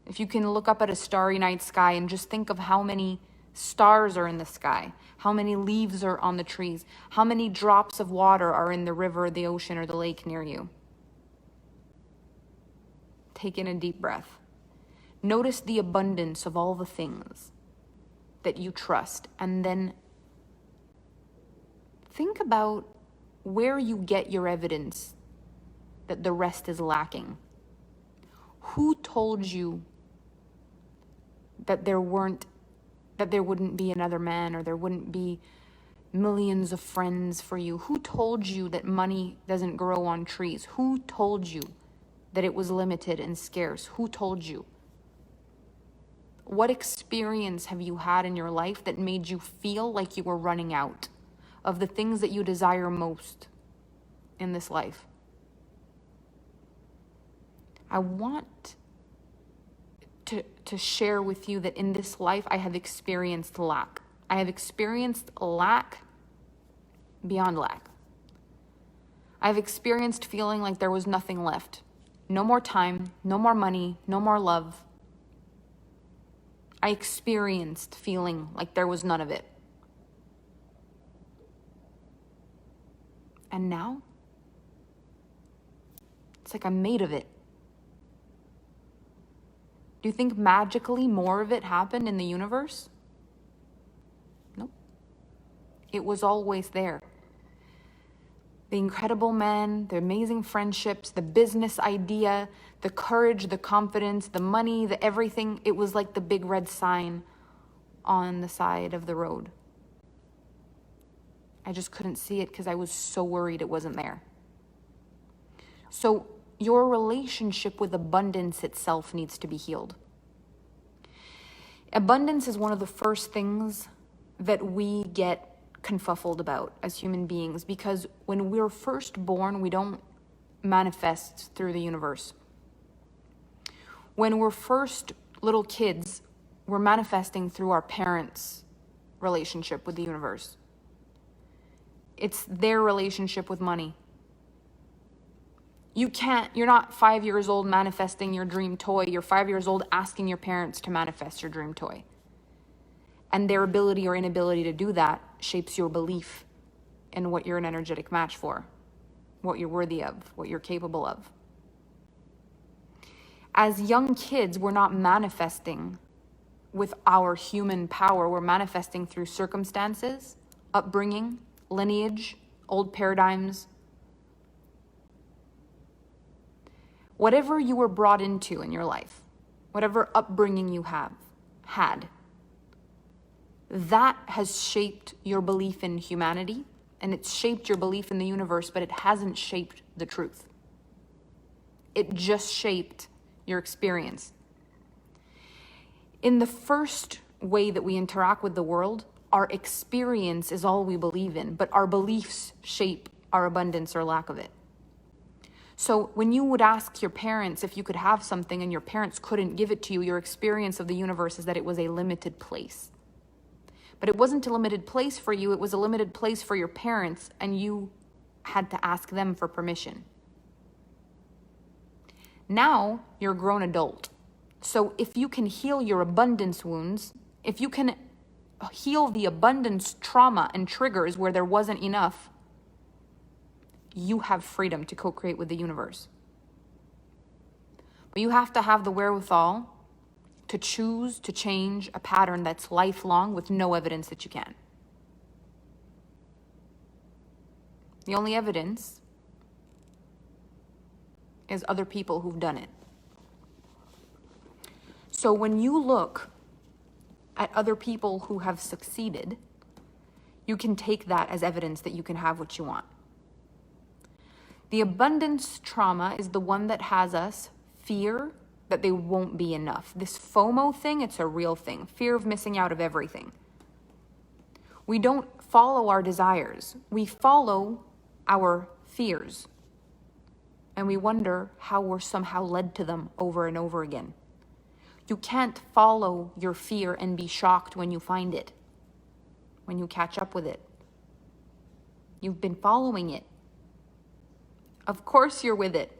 If you can look up at a starry night sky and just think of how many stars are in the sky, how many leaves are on the trees, how many drops of water are in the river, the ocean, or the lake near you. Take in a deep breath. Notice the abundance of all the things that you trust, and then think about where you get your evidence that the rest is lacking. Who told you that there wouldn't be another man, or there wouldn't be millions of friends for you? Who told you that money doesn't grow on trees? Who told you that it was limited and scarce? Who told you? What experience have you had in your life that made you feel like you were running out of the things that you desire most in this life? I want to share with you that in this life I have experienced lack. I have experienced lack beyond lack. I've experienced feeling like there was nothing left. No more time, no more money, no more love. I experienced feeling like there was none of it. And now, it's like I'm made of it. Do you think magically more of it happened in the universe? Nope. It was always there. The incredible men, the amazing friendships, the business idea, the courage, the confidence, the money, the everything. It was like the big red sign on the side of the road. I just couldn't see it because I was so worried it wasn't there. So your relationship with abundance itself needs to be healed. Abundance is one of the first things that we get confuffled about as human beings, because when we're first born, we don't manifest through the universe. When we're first little kids, we're manifesting through our parents' relationship with the universe. It's their relationship with money. You're not 5 years old manifesting your dream toy. You're 5 years old asking your parents to manifest your dream toy. And their ability or inability to do that shapes your belief in what you're an energetic match for, what you're worthy of, what you're capable of. As young kids, we're not manifesting with our human power. We're manifesting through circumstances, upbringing, lineage, old paradigms. Whatever you were brought into in your life, whatever upbringing you have had, that has shaped your belief in humanity, and it's shaped your belief in the universe, but it hasn't shaped the truth. It just shaped your experience. In the first way that we interact with the world, our experience is all we believe in, but our beliefs shape our abundance or lack of it. So when you would ask your parents if you could have something and your parents couldn't give it to you, your experience of the universe is that it was a limited place. But it wasn't a limited place for you, it was a limited place for your parents, and you had to ask them for permission. Now you're a grown adult. So if you can heal your abundance wounds, if you can heal the abundance trauma and triggers where there wasn't enough, you have freedom to co-create with the universe. But you have to have the wherewithal to choose to change a pattern that's lifelong with no evidence that you can. The only evidence is other people who've done it. So when you look at other people who have succeeded, you can take that as evidence that you can have what you want. The abundance trauma is the one that has us fear that they won't be enough. This FOMO thing, it's a real thing. Fear of missing out of everything. We don't follow our desires. We follow our fears. And we wonder how we're somehow led to them over and over again. You can't follow your fear and be shocked when you find it, when you catch up with it. You've been following it. Of course you're with it.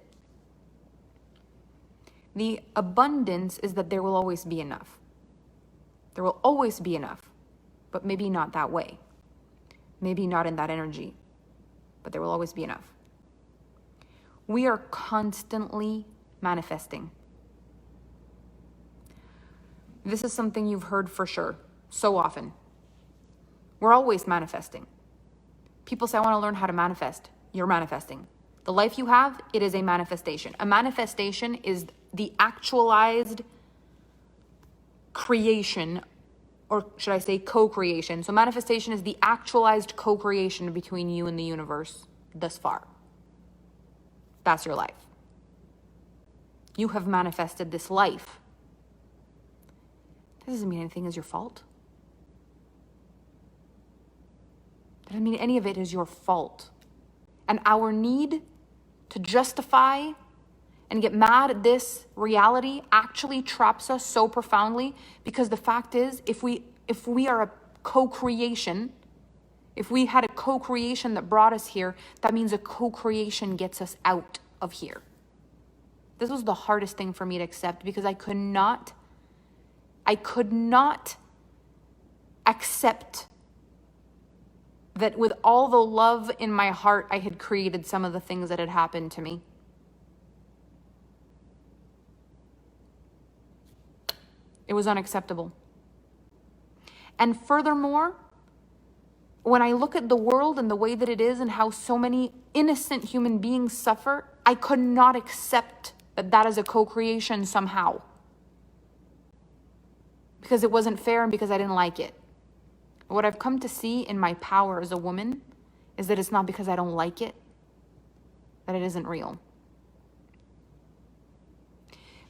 The abundance is that there will always be enough. There will always be enough, but maybe not that way. Maybe not in that energy, but there will always be enough. We are constantly manifesting. This is something you've heard for sure, so often. We're always manifesting. People say, I want to learn how to manifest. You're manifesting. The life you have, it is a manifestation. A manifestation is the actualized creation, or should I say co-creation. So manifestation is the actualized co-creation between you and the universe thus far. That's your life. You have manifested this life. That doesn't mean anything is your fault. That doesn't mean any of it is your fault. And our need to justify and get mad at this reality actually traps us so profoundly, because the fact is, if we are a co-creation, if we had a co-creation that brought us here, that means a co-creation gets us out of here. This was the hardest thing for me to accept, because I could not accept that with all the love in my heart, I had created some of the things that had happened to me. It was unacceptable. And furthermore, when I look at the world and the way that it is and how so many innocent human beings suffer, I could not accept that that is a co-creation somehow. Because it wasn't fair and because I didn't like it. What I've come to see in my power as a woman is that it's not because I don't like it, that it isn't real.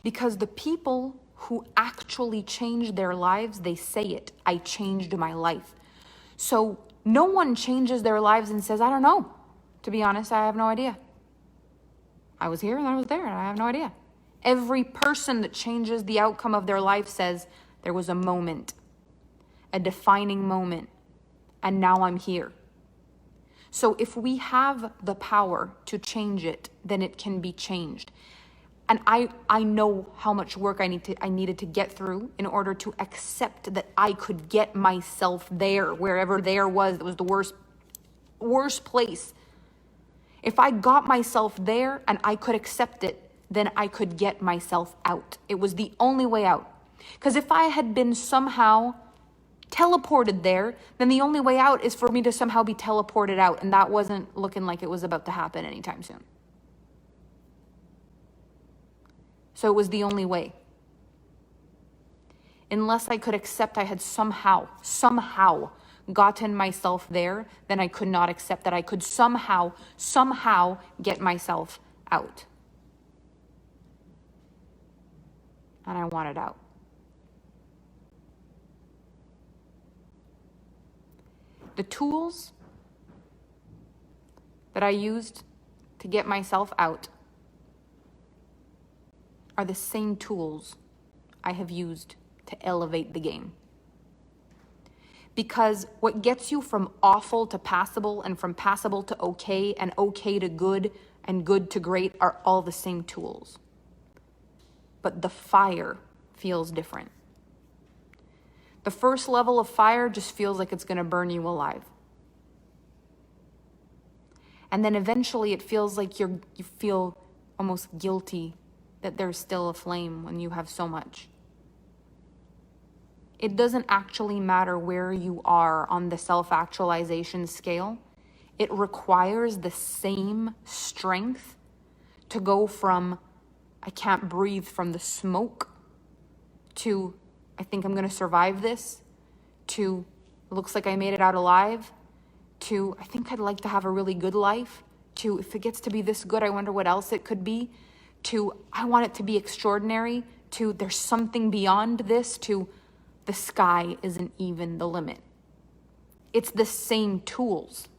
Because the people who actually change their lives, they say it, I changed my life. So no one changes their lives and says, I don't know. To be honest, I have no idea. I was here and I was there and I have no idea. Every person that changes the outcome of their life says, there was a moment, a defining moment, and now I'm here. So if we have the power to change it, then it can be changed. And I know how much work I needed to get through in order to accept that I could get myself there, wherever there was. It was the worst place. If I got myself there and I could accept it, then I could get myself out. It was the only way out. Because if I had been somehow teleported there, then the only way out is for me to somehow be teleported out. And that wasn't looking like it was about to happen anytime soon. So it was the only way. unless I could accept I had somehow gotten myself there, then I could not accept that I could somehow get myself out. And I wanted out. The tools that I used to get myself out are the same tools I have used to elevate the game. Because what gets you from awful to passable, and from passable to okay, and okay to good, and good to great are all the same tools. But the fire feels different. The first level of fire just feels like it's going to burn you alive. And then eventually it feels like you feel almost guilty that there's still a flame when you have so much. It doesn't actually matter where you are on the self-actualization scale. It requires the same strength to go from I can't breathe from the smoke to I think I'm going to survive this, to looks like I made it out alive, to I think I'd like to have a really good life, to if it gets to be this good, I wonder what else it could be, to I want it to be extraordinary, to there's something beyond this, to the sky isn't even the limit. It's the same tools.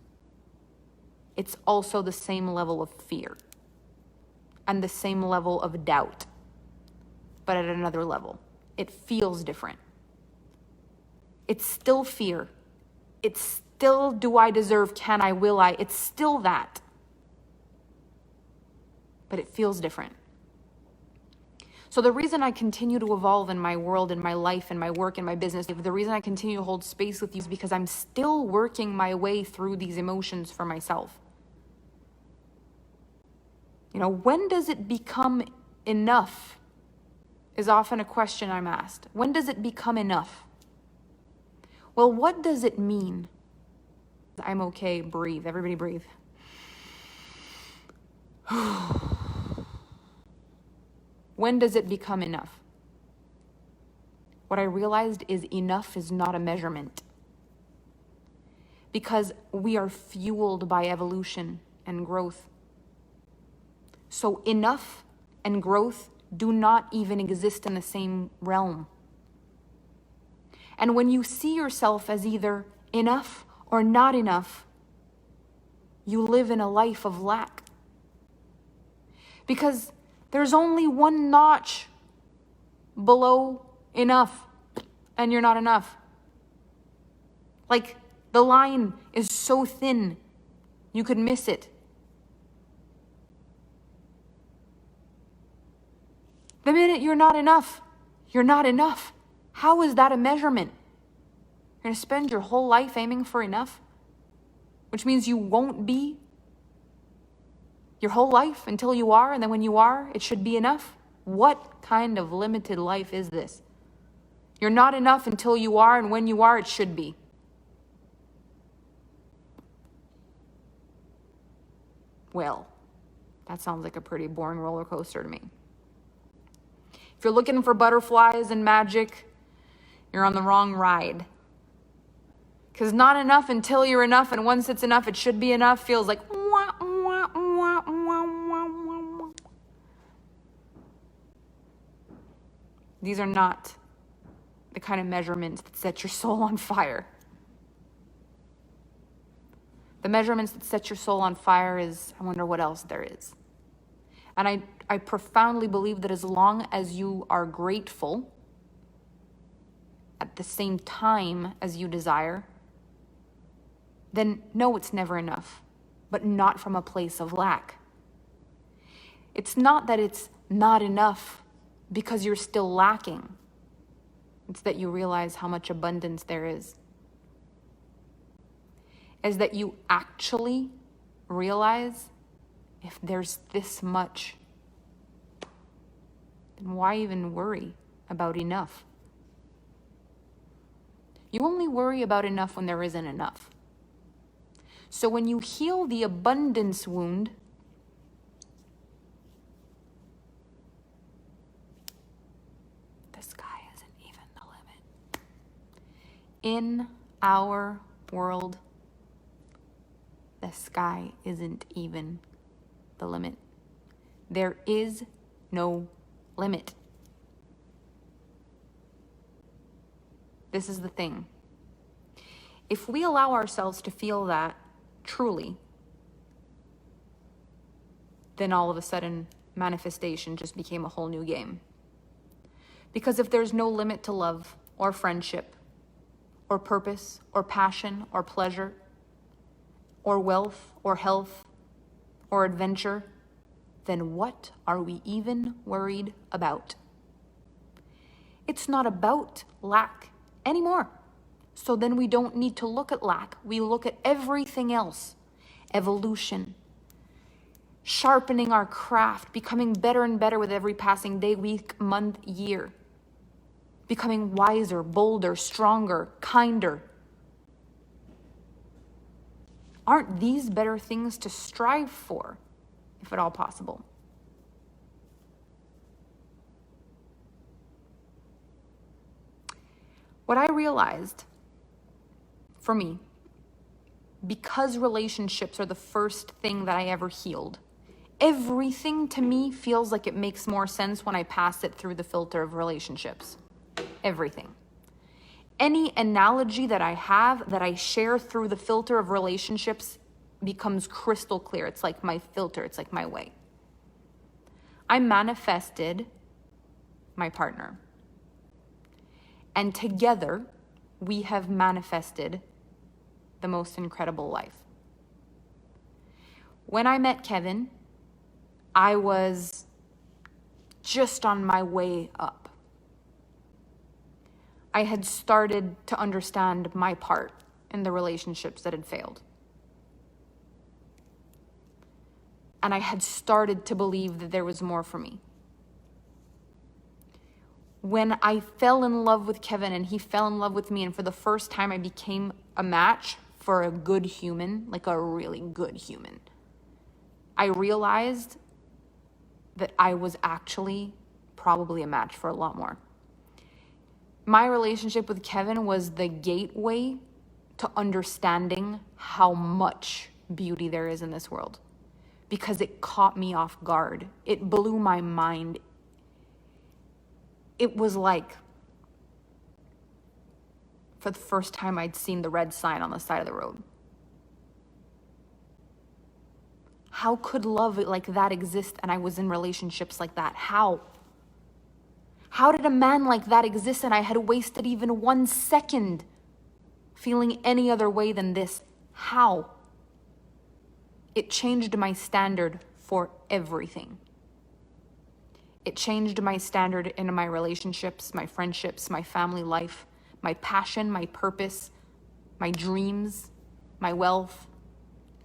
It's also the same level of fear and the same level of doubt, but at another level. It feels different. It's still fear. It's still do I deserve, can I, will I? It's still that. But it feels different. So the reason I continue to evolve in my world, in my life, in my work, in my business, the reason I continue to hold space with you is because I'm still working my way through these emotions for myself. You know, when does it become enough is often a question I'm asked. When does it become enough? Well, what does it mean? I'm okay, breathe. Everybody breathe. When does it become enough? What I realized is enough is not a measurement. Because we are fueled by evolution and growth. So enough and growth do not even exist in the same realm. And when you see yourself as either enough or not enough, you live in a life of lack. Because there's only one notch below enough, and you're not enough. Like, the line is so thin, you could miss it. The minute you're not enough, you're not enough. How is that a measurement? You're going to spend your whole life aiming for enough, which means you won't be your whole life until you are, and then when you are, it should be enough? What kind of limited life is this? You're not enough until you are, and when you are, it should be. Well, that sounds like a pretty boring roller coaster to me. If you're looking for butterflies and magic, you're on the wrong ride. Because not enough until you're enough, and once it's enough, it should be enough, feels like wah, wah, wah, wah, wah, wah. These are not the kind of measurements that set your soul on fire. The measurements that set your soul on fire is, I wonder what else there is. And I profoundly believe that as long as you are grateful at the same time as you desire, then no, it's never enough, but not from a place of lack. It's not that it's not enough because you're still lacking. It's that you realize how much abundance there is. Is that you actually realize if there's this much, then why even worry about enough? You only worry about enough when there isn't enough. So when you heal the abundance wound, the sky isn't even the limit. In our world, the sky isn't even the limit. There is no limit. This is the thing. If we allow ourselves to feel that truly, then all of a sudden manifestation just became a whole new game. Because if there's no limit to love or friendship or purpose or passion or pleasure or wealth or health or adventure, then what are we even worried about? It's not about lack anymore. So then we don't need to look at lack. We look at everything else. Evolution, sharpening our craft, becoming better and better with every passing day, week, month, year. Becoming wiser, bolder, stronger, kinder. Aren't these better things to strive for, if at all possible? What I realized, for me, because relationships are the first thing that I ever healed, everything to me feels like it makes more sense when I pass it through the filter of relationships. Everything. Any analogy that I have, that I share through the filter of relationships, becomes crystal clear. It's like my filter. It's like my way. I manifested my partner. And together, we have manifested the most incredible life. When I met Kevin, I was just on my way up. I had started to understand my part in the relationships that had failed. And I had started to believe that there was more for me. When I fell in love with Kevin and he fell in love with me, and for the first time I became a match for a good human, like a really good human, I realized that I was actually probably a match for a lot more. My relationship with Kevin was the gateway to understanding how much beauty there is in this world, because it caught me off guard. It blew my mind. It was like, for the first time, I'd seen the red sign on the side of the road. How could love like that exist and I was in relationships like that? How? How did a man like that exist and I had wasted even 1 second feeling any other way than this? How? It changed my standard for everything. It changed my standard in my relationships, my friendships, my family life, my passion, my purpose, my dreams, my wealth.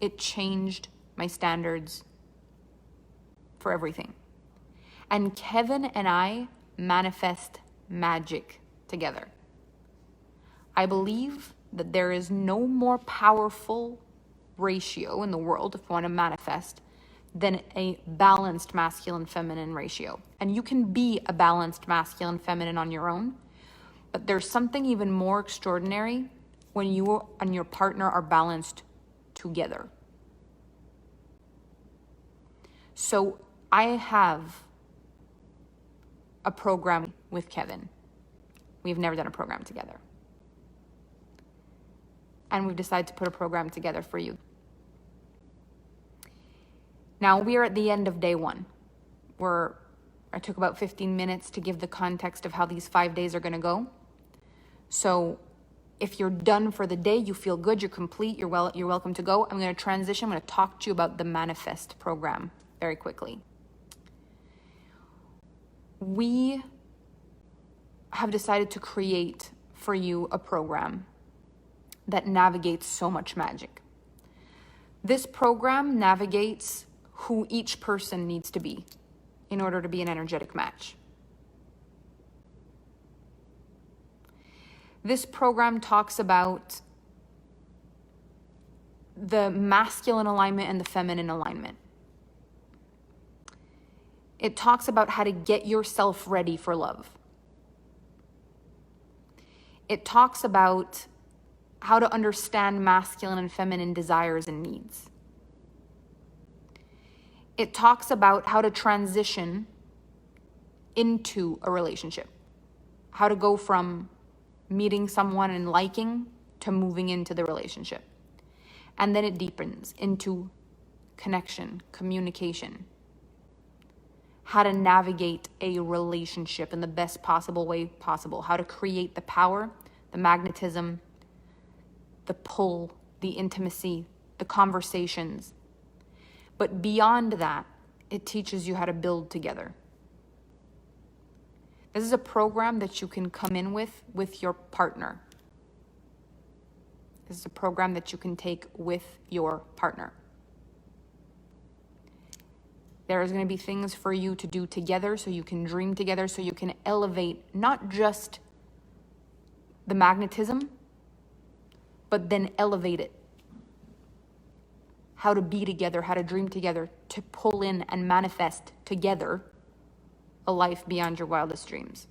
It changed my standards for everything. And Kevin and I manifest magic together. I believe that there is no more powerful ratio in the world, if you want to manifest, than a balanced masculine-feminine ratio. And you can be a balanced masculine-feminine on your own, but there's something even more extraordinary when you and your partner are balanced together. So I have a program with Kevin. We've never done a program together. And we've decided to put a program together for you. Now we are at the end of day 1. I took about 15 minutes to give the context of how these 5 days are gonna go. So if you're done for the day, you feel good, you're complete, you're welcome to go. I'm gonna transition, I'm gonna talk to you about the Manifest program very quickly. We have decided to create for you a program that navigates so much magic. This program navigates who each person needs to be in order to be an energetic match. This program talks about the masculine alignment and the feminine alignment. It talks about how to get yourself ready for love. It talks about how to understand masculine and feminine desires and needs. It talks about how to transition into a relationship, how to go from meeting someone and liking to moving into the relationship. And then it deepens into connection, communication, how to navigate a relationship in the best possible way possible, how to create the power, the magnetism, the pull, the intimacy, the conversations. But beyond that, it teaches you how to build together. This is a program that you can come in with your partner. This is a program that you can take with your partner. There is going to be things for you to do together so you can dream together, so you can elevate not just the magnetism, but then elevate it. How to be together, how to dream together, to pull in and manifest together a life beyond your wildest dreams.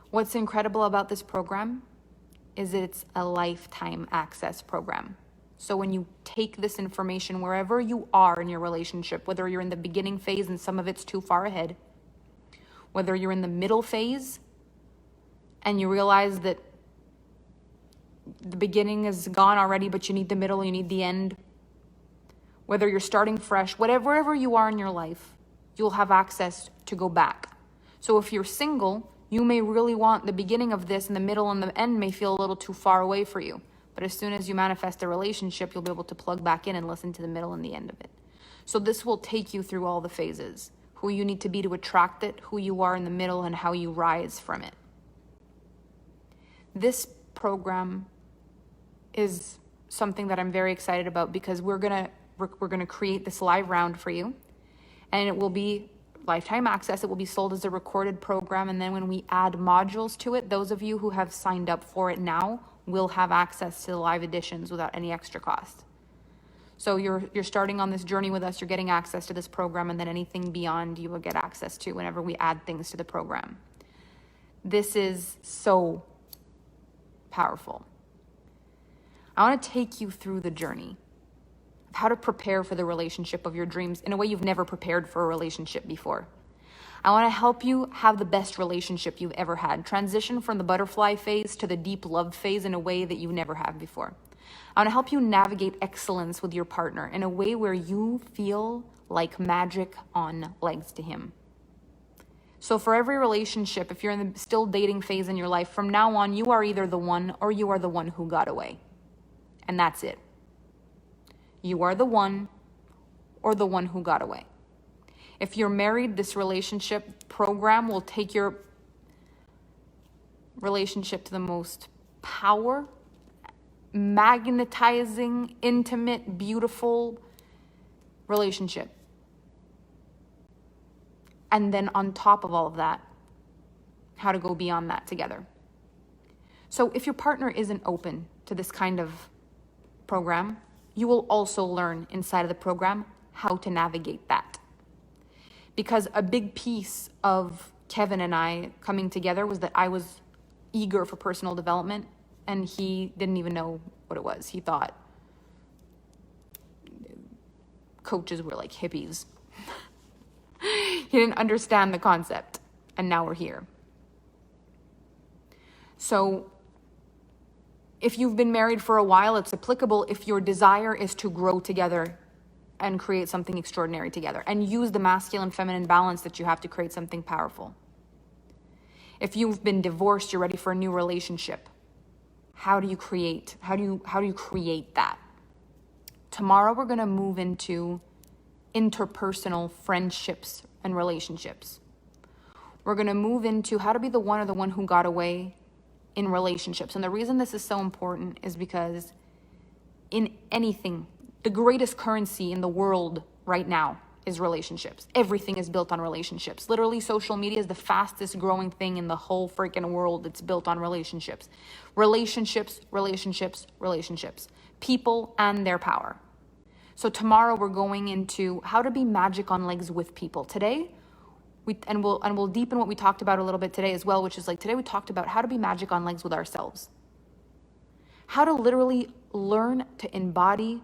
What's incredible about this program is it's a lifetime access program. So when you take this information wherever you are in your relationship, whether you're in the beginning phase and some of it's too far ahead, whether you're in the middle phase and you realize that the beginning is gone already, but you need the middle, you need the end, whether you're starting fresh, whatever you are in your life, you'll have access to go back. So if you're single, you may really want the beginning of this, and the middle and the end may feel a little too far away for you. But as soon as you manifest a relationship, you'll be able to plug back in and listen to the middle and the end of it. So this will take you through all the phases, who you need to be to attract it, who you are in the middle, and how you rise from it. This program is something that I'm very excited about because we're gonna create this live round for you, and it will be lifetime access. It will be sold as a recorded program, and then when we add modules to it, those of you who have signed up for it now will have access to the live editions without any extra cost. So you're starting on this journey with us, you're getting access to this program, and then anything beyond you will get access to whenever we add things to the program. This is so powerful. I want to take you through the journey of how to prepare for the relationship of your dreams in a way you've never prepared for a relationship before. I want to help you have the best relationship you've ever had. Transition from the butterfly phase to the deep love phase in a way that you never have before. I want to help you navigate excellence with your partner in a way where you feel like magic on legs to him. So for every relationship, if you're in the still dating phase in your life, from now on, you are either the one or you are the one who got away. And that's it. You are the one or the one who got away. If you're married, this relationship program will take your relationship to the most power, magnetizing, intimate, beautiful relationship. And then on top of all of that, how to go beyond that together. So if your partner isn't open to this kind of program, you will also learn inside of the program how to navigate that. Because a big piece of Kevin and I coming together was that I was eager for personal development and he didn't even know what it was. He thought coaches were like hippies. He didn't understand the concept, and now we're here. So if you've been married for a while, it's applicable if your desire is to grow together and create something extraordinary together and use the masculine feminine balance that you have to create something powerful. If you've been divorced, you're ready for a new relationship. How do you create that? Tomorrow we're going to move into interpersonal friendships and relationships. We're going to move into how to be the one or the one who got away in relationships. And the reason this is so important is because in anything, the greatest currency in the world right now is relationships. Everything is built on relationships. Literally, social media is the fastest growing thing in the whole freaking world. It's built on relationships. Relationships, relationships, relationships. People and their power. So tomorrow we're going into how to be magic on legs with people. Today, We'll deepen what we talked about a little bit today as well, which is like today we talked about how to be magic on legs with ourselves. How to literally learn to embody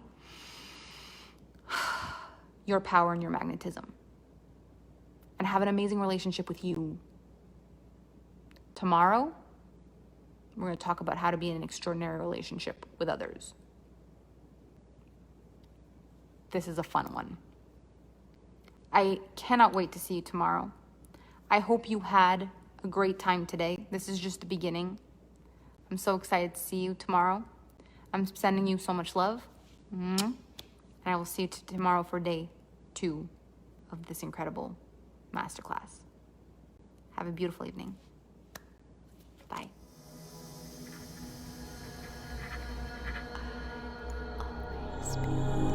your power and your magnetism and have an amazing relationship with you. Tomorrow, we're going to talk about how to be in an extraordinary relationship with others. This is a fun one. I cannot wait to see you tomorrow. I hope you had a great time today. This is just the beginning. I'm so excited to see you tomorrow. I'm sending you so much love. And I will see you tomorrow for day 2 of this incredible masterclass. Have a beautiful evening. Bye. Always be